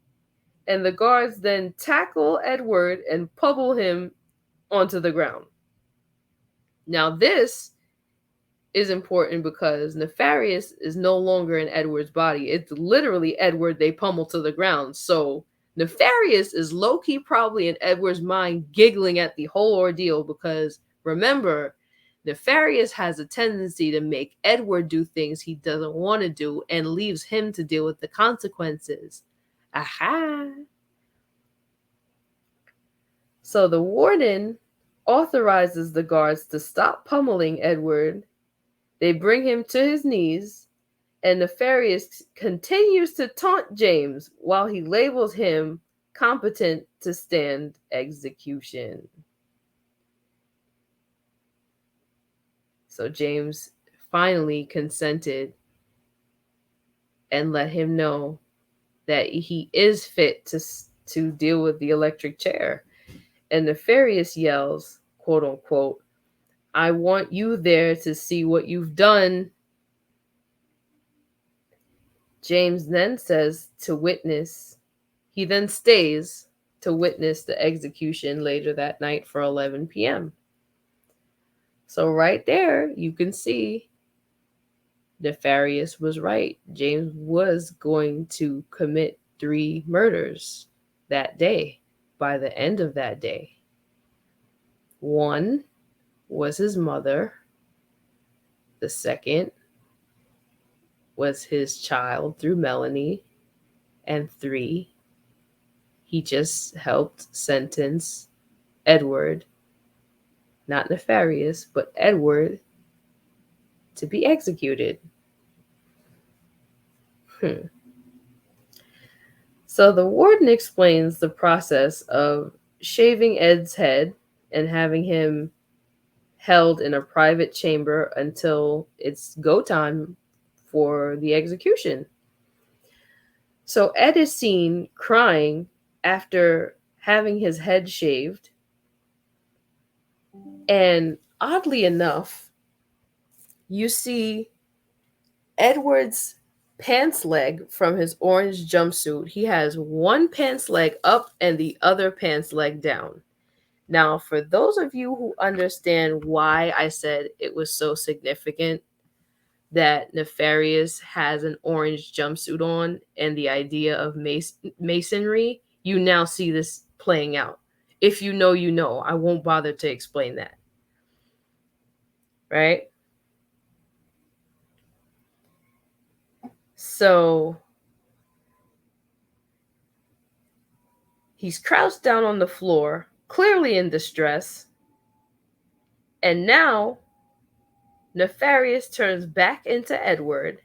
[SPEAKER 1] and the guards then tackle Edward and pummel him onto the ground. Now, this is important because Nefarious is no longer in Edward's body. It's literally Edward they pummel to the ground. So Nefarious is low-key probably in Edward's mind giggling at the whole ordeal because remember, Nefarious has a tendency to make Edward do things he doesn't want to do and leaves him to deal with the consequences. Aha! So the warden authorizes the guards to stop pummeling Edward. They bring him to his knees, and Nefarious continues to taunt James while he labels him competent to stand execution. So James finally consented and let him know that he is fit to deal with the electric chair. And Nefarious yells, quote unquote, "I want you there to see what you've done." James then says to witness, he then stays to witness the execution later that night for 11 p.m. So right there, you can see Nefarious was right. James was going to commit 3 murders that day by the end of that day. One was his mother. The second was his child through Melanie. And 3, he just helped sentence Edward, not Nefarious, but Edward, to be executed. So the warden explains the process of shaving Ed's head and having him held in a private chamber until it's go time for the execution. So Ed is seen crying after having his head shaved. And oddly enough, you see Edward's pants leg from his orange jumpsuit. He has one pants leg up and the other pants leg down. Now, for those of you who understand why I said it was so significant that Nefarious has an orange jumpsuit on and the idea of masonry, you now see this playing out. If you know, you know. I won't bother to explain that. Right? So he's crouched down on the floor, clearly in distress. And now Nefarious turns back into Edward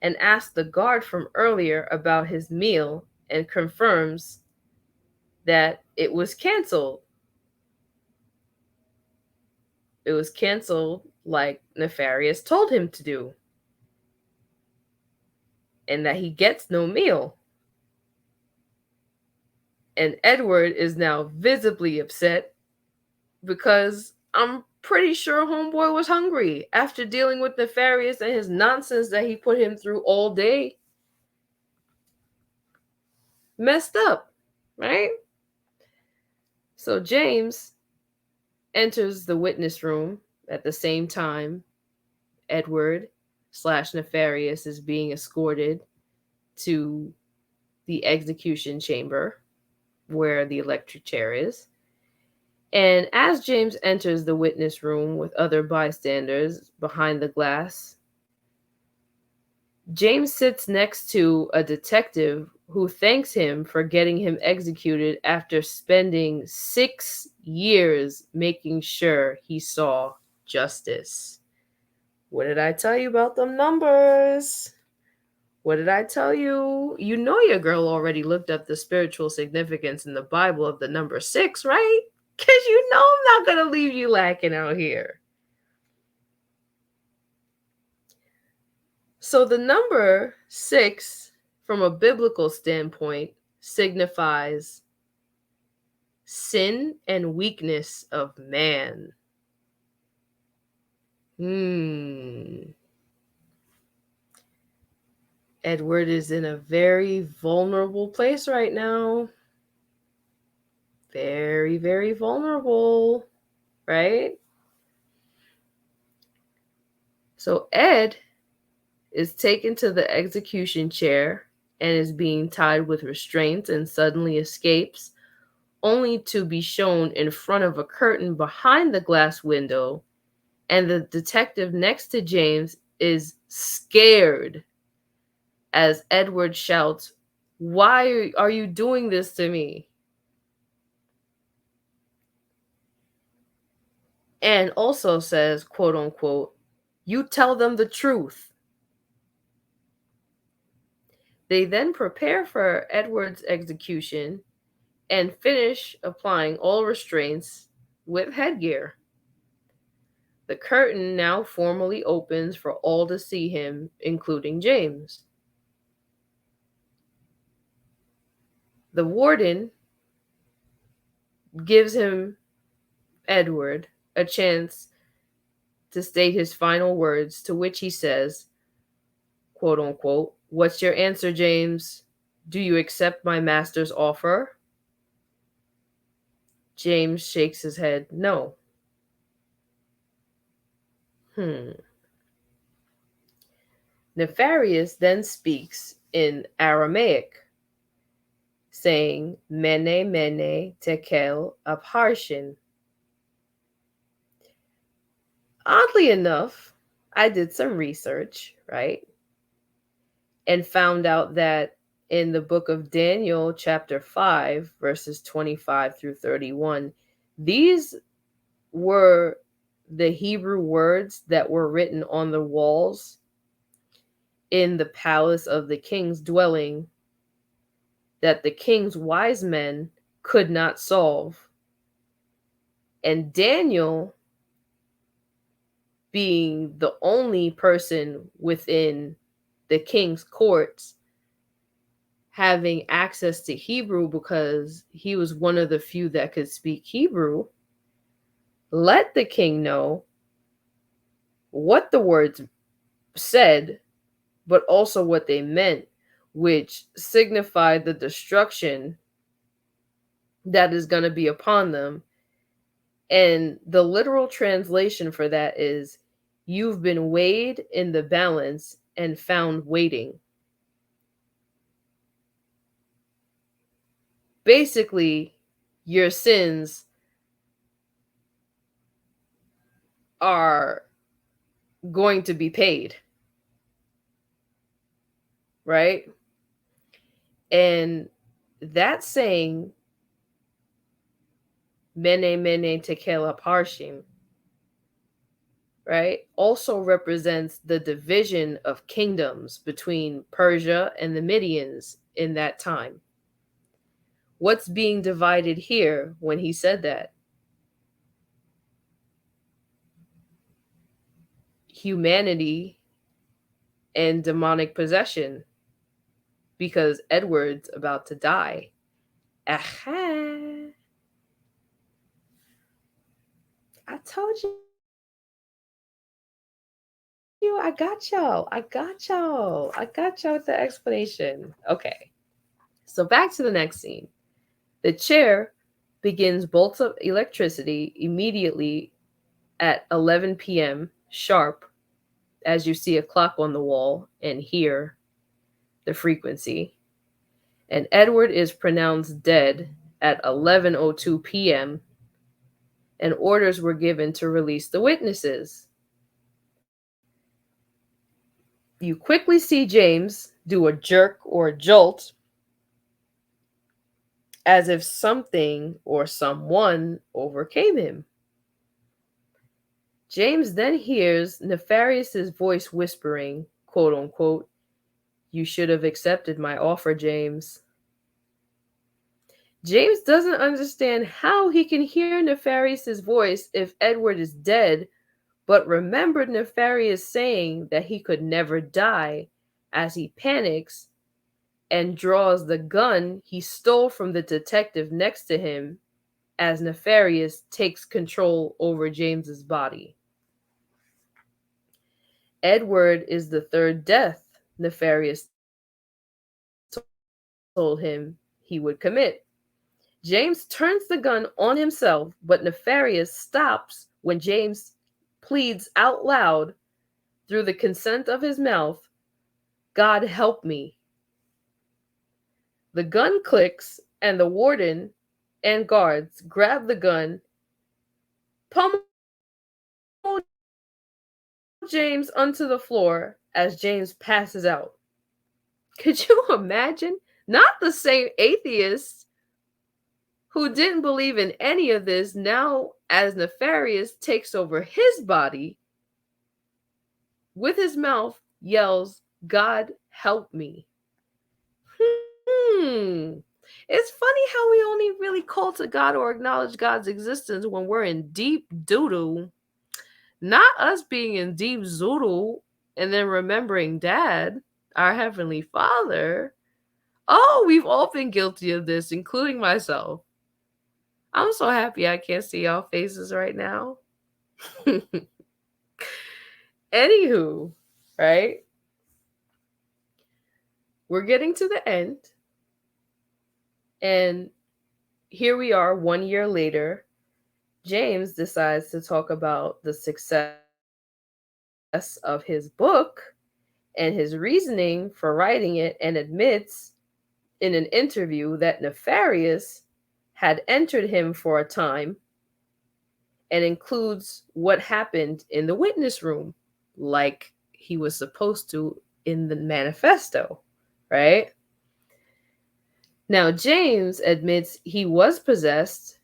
[SPEAKER 1] and asks the guard from earlier about his meal and confirms that it was canceled. It was canceled like Nefarious told him to do. And that he gets no meal. And Edward is now visibly upset because I'm pretty sure homeboy was hungry after dealing with Nefarious and his nonsense that he put him through all day. Messed up, right? So James enters the witness room at the same time Edward / Nefarious is being escorted to the execution chamber where the electric chair is. And as James enters the witness room with other bystanders behind the glass, James sits next to a detective who thanks him for getting him executed after spending 6 years making sure he saw justice. What did I tell you about them numbers? What did I tell you? You know your girl already looked up the spiritual significance in the Bible of the number 6, right? Because you know I'm not going to leave you lacking out here. So the number 6, from a biblical standpoint, signifies Sin and weakness of man. Edward is in a very vulnerable place right now. Very, very vulnerable, right? So Ed is taken to the execution chair and is being tied with restraints and suddenly escapes, only to be shown in front of a curtain behind the glass window, and the detective next to James is scared as Edward shouts, "Why are you doing this to me?" And also says, quote unquote, "You tell them the truth." They then prepare for Edward's execution and finish applying all restraints with headgear. The curtain now formally opens for all to see him, including James. The warden gives him, Edward, a chance to state his final words, to which he says, quote unquote, "What's your answer, James? Do you accept my master's offer?" James shakes his head, no. Nefarious then speaks in Aramaic, saying, "Mene mene tekel upharshin." Oddly enough, I did some research, right? And found out that in the book of Daniel, chapter 5, verses 25 through 31, these were the Hebrew words that were written on the walls in the palace of the king's dwelling that the king's wise men could not solve. And Daniel, being the only person within the king's courts, having access to Hebrew because he was one of the few that could speak Hebrew, let the king know what the words said, but also what they meant, which signified the destruction that is going to be upon them. And the literal translation for that is, "You've been weighed in the balance and found waiting." Basically, your sins are going to be paid, right? And that saying, "Mene mene tekel parshim," right, also represents the division of kingdoms between Persia and the Medians in that time. What's being divided here when he said that? Humanity and demonic possession, because Edward's about to die. Aha! I told you. I got y'all. I got y'all. I got y'all with the explanation. Okay. So back to the next scene. The chair begins bolts of electricity immediately at 11 p.m. sharp, as you see a clock on the wall and hear the frequency. And Edward is pronounced dead at 11:02 p.m. and orders were given to release the witnesses. You quickly see James do a jerk or a jolt as if something or someone overcame him. James then hears Nefarious's voice whispering, quote unquote, "You should have accepted my offer, James." James doesn't understand how he can hear Nefarious's voice if Edward is dead, but remembered Nefarious saying that he could never die, as he panics and draws the gun he stole from the detective next to him as Nefarious takes control over James's body. Edward is the third death Nefarious told him he would commit. James turns the gun on himself, but Nefarious stops when James pleads out loud through the consent of his mouth, "God help me." The gun clicks, and the warden and guards grab the gun, pummel James onto the floor as James passes out. Could you imagine? Not the same atheist who didn't believe in any of this, now as Nefarious takes over his body, with his mouth yells, "God help me." It's funny how we only really call to God or acknowledge God's existence when we're in deep doo-doo. Not us being in deep zoodle and then remembering Dad, our Heavenly Father. Oh, we've all been guilty of this, including myself. I'm so happy I can't see y'all faces right now. Anywho, right? We're getting to the end. And here we are 1 year later. James decides to talk about the success of his book and his reasoning for writing it, and admits in an interview that Nefarious had entered him for a time, and includes what happened in the witness room, like he was supposed to in the manifesto, right? Now, James admits he was possessed,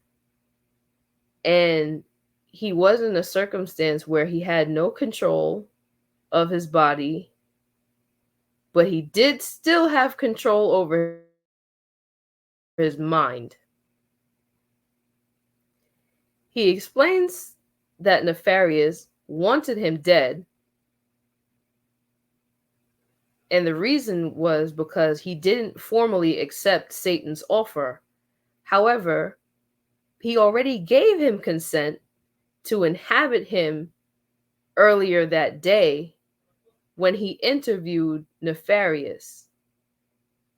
[SPEAKER 1] and he was in a circumstance where he had no control of his body, but he did still have control over his mind. He explains that Nefarious wanted him dead, and the reason was because he didn't formally accept Satan's offer. However, he already gave him consent to inhabit him earlier that day when he interviewed Nefarious.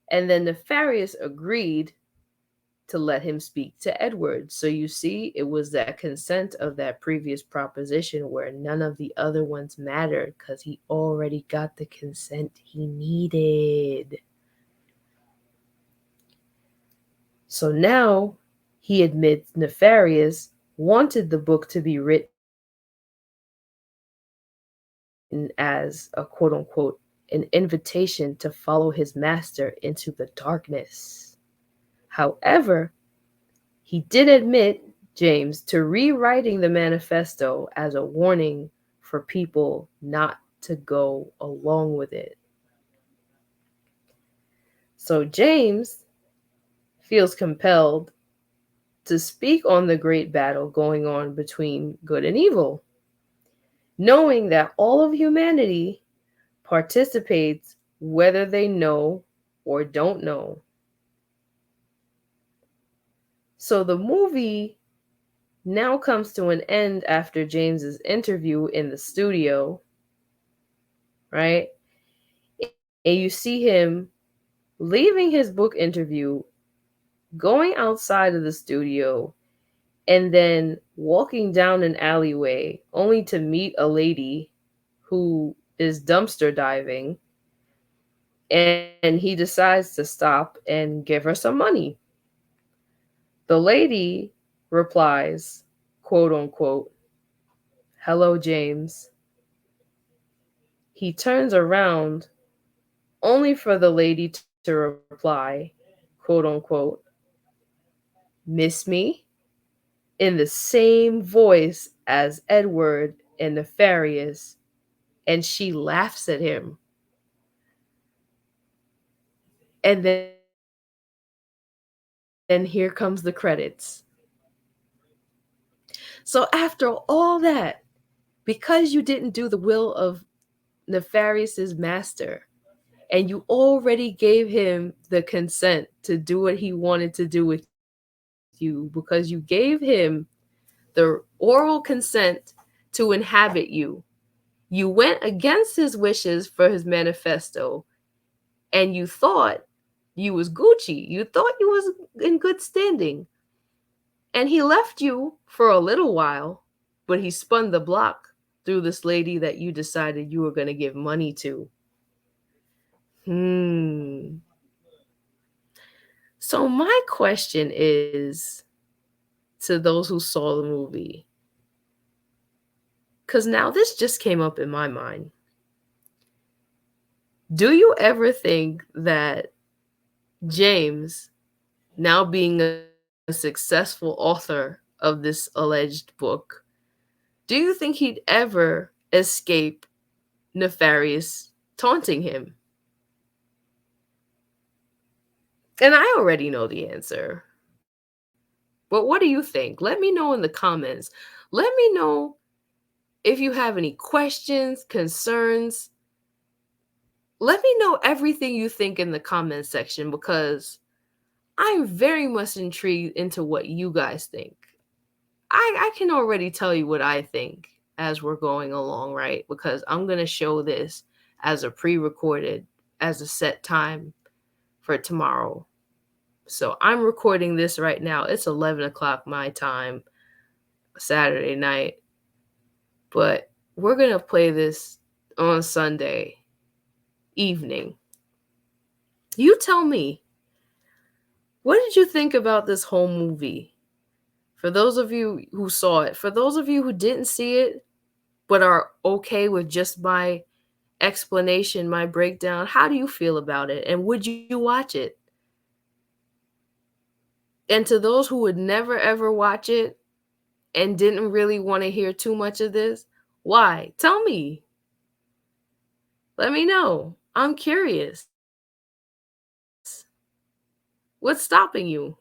[SPEAKER 1] And then Nefarious agreed to let him speak to Edward. So you see, it was that consent of that previous proposition where none of the other ones mattered because he already got the consent he needed. So now he admits Nefarious wanted the book to be written as a quote unquote an invitation to follow his master into the darkness. However, he did admit, James, to rewriting the manifesto as a warning for people not to go along with it. So James feels compelled to speak on the great battle going on between good and evil, knowing that all of humanity participates whether they know or don't know. So the movie now comes to an end after James's interview in the studio, right? And you see him leaving his book interview, going outside of the studio, and then walking down an alleyway only to meet a lady who is dumpster diving, and he decides to stop and give her some money. The lady replies, quote unquote, "Hello, James." He turns around only for the lady to reply, quote unquote, "Miss me?" in the same voice as Edward and Nefarious, and she laughs at him. And then here comes the credits. So after all that, because you didn't do the will of Nefarious's master, and you already gave him the consent to do what he wanted to do with you, you because you gave him the oral consent to inhabit you. You went against his wishes for his manifesto, and you thought you was Gucci. You thought you was in good standing. And he left you for a little while, but he spun the block through this lady that you decided you were going to give money to. So my question is to those who saw the movie, because now this just came up in my mind. Do you ever think that James, now being a successful author of this alleged book, do you think he'd ever escape Nefarious taunting him? And I already know the answer. But what do you think? Let me know in the comments. Let me know if you have any questions, concerns. Let me know everything you think in the comments section because I'm very much intrigued into what you guys think. I can already tell you what I think as we're going along, right? Because I'm going to show this as a pre-recorded, as a set time for tomorrow. So I'm recording this right now. It's 11 o'clock my time, Saturday night. But we're going to play this on Sunday evening. You tell me, what did you think about this whole movie? For those of you who saw it, for those of you who didn't see it, but are okay with just my explanation, my breakdown, how do you feel about it? And would you watch it? And to those who would never ever watch it and didn't really want to hear too much of this, why? Tell me. Let me know. I'm curious. What's stopping you?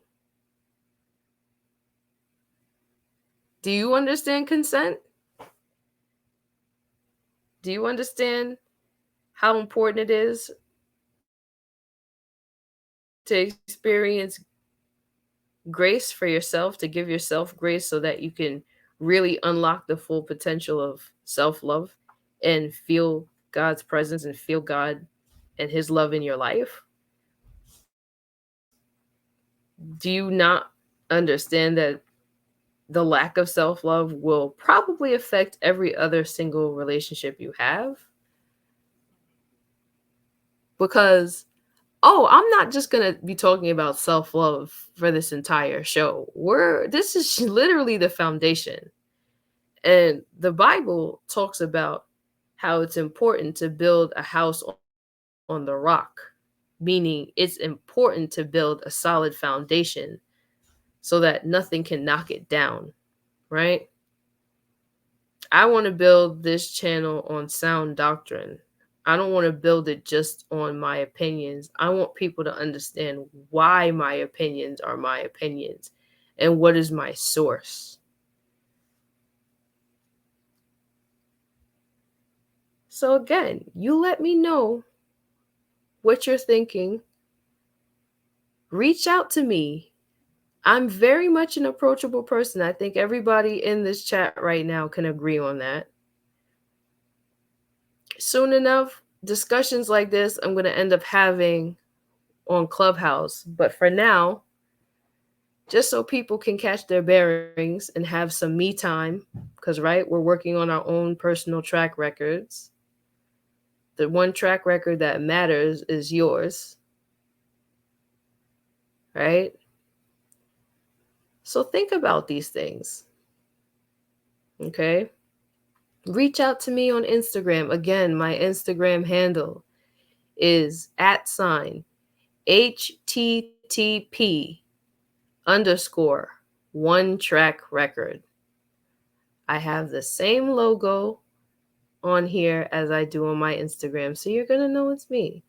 [SPEAKER 1] Do you understand consent? Do you understand how important it is to experience grace for yourself, to give yourself grace so that you can really unlock the full potential of self love and feel God's presence and feel God and His love in your life? Do you not understand that the lack of self love will probably affect every other single relationship you have? Because, oh, I'm not just going to be talking about self love for this entire show. This is literally the foundation. And the Bible talks about how it's important to build a house on the rock, meaning it's important to build a solid foundation so that nothing can knock it down, right? I want to build this channel on sound doctrine. I don't want to build it just on my opinions. I want people to understand why my opinions are my opinions and what is my source. So again, you let me know what you're thinking. Reach out to me. I'm very much an approachable person. I think everybody in this chat right now can agree on that. Soon enough, discussions like this I'm going to end up having on Clubhouse. But for now, just so people can catch their bearings and have some me time, because, right, we're working on our own personal track records. The one track record that matters is yours, right? So think about these things, okay? Reach out to me on Instagram. Again, my Instagram handle is @HTTP_1track record. I have the same logo on here as I do on my Instagram, so you're going to know it's me.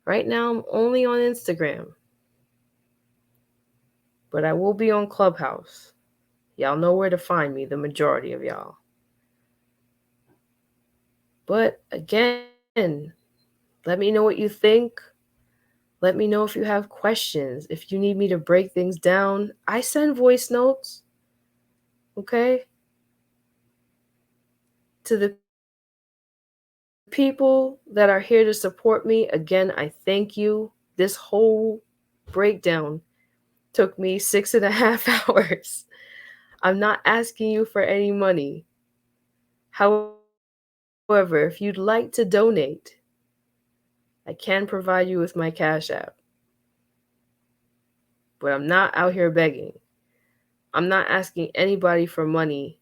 [SPEAKER 1] Right now, I'm only on Instagram, but I will be on Clubhouse. Y'all know where to find me, the majority of y'all. But again, let me know what you think. Let me know if you have questions. If you need me to break things down, I send voice notes. Okay? To the people that are here to support me, again, I thank you. This whole breakdown took me 6.5 hours. I'm not asking you for any money. However, if you'd like to donate, I can provide you with my Cash App. But I'm not out here begging. I'm not asking anybody for money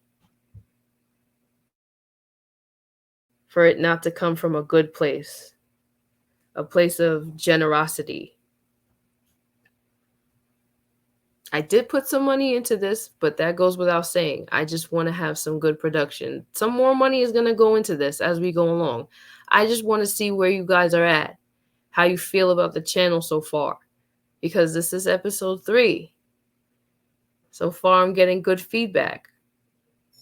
[SPEAKER 1] for it not to come from a good place, a place of generosity. I did put some money into this, but that goes without saying. I just want to have some good production. Some more money is going to go into this as we go along. I just want to see where you guys are at, how you feel about the channel so far, because this is episode 3. So far, I'm getting good feedback,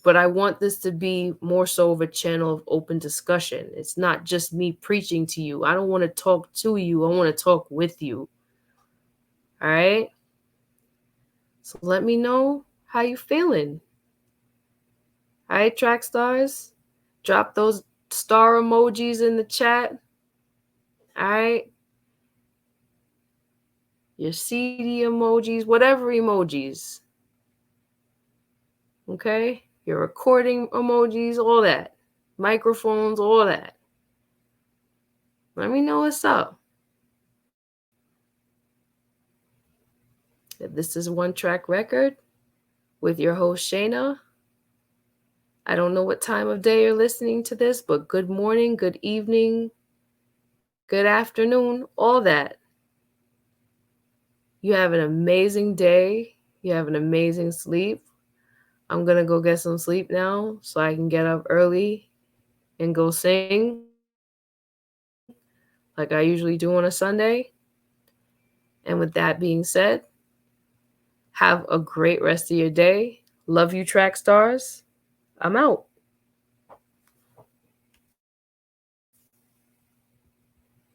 [SPEAKER 1] but I want this to be more so of a channel of open discussion. It's not just me preaching to you. I don't want to talk to you. I want to talk with you. All right? So let me know how you feeling. All right, track stars? Drop those star emojis in the chat. All right? Your CD emojis, whatever emojis. Okay? Your recording emojis, all that. Microphones, all that. Let me know what's up. This is One Track Record with your host, Shayna. I don't know what time of day you're listening to this, but good morning, good evening, good afternoon, all that. You have an amazing day. You have an amazing sleep. I'm going to go get some sleep now so I can get up early and go sing like I usually do on a Sunday. And with that being said, have a great rest of your day. Love you, track stars. I'm out.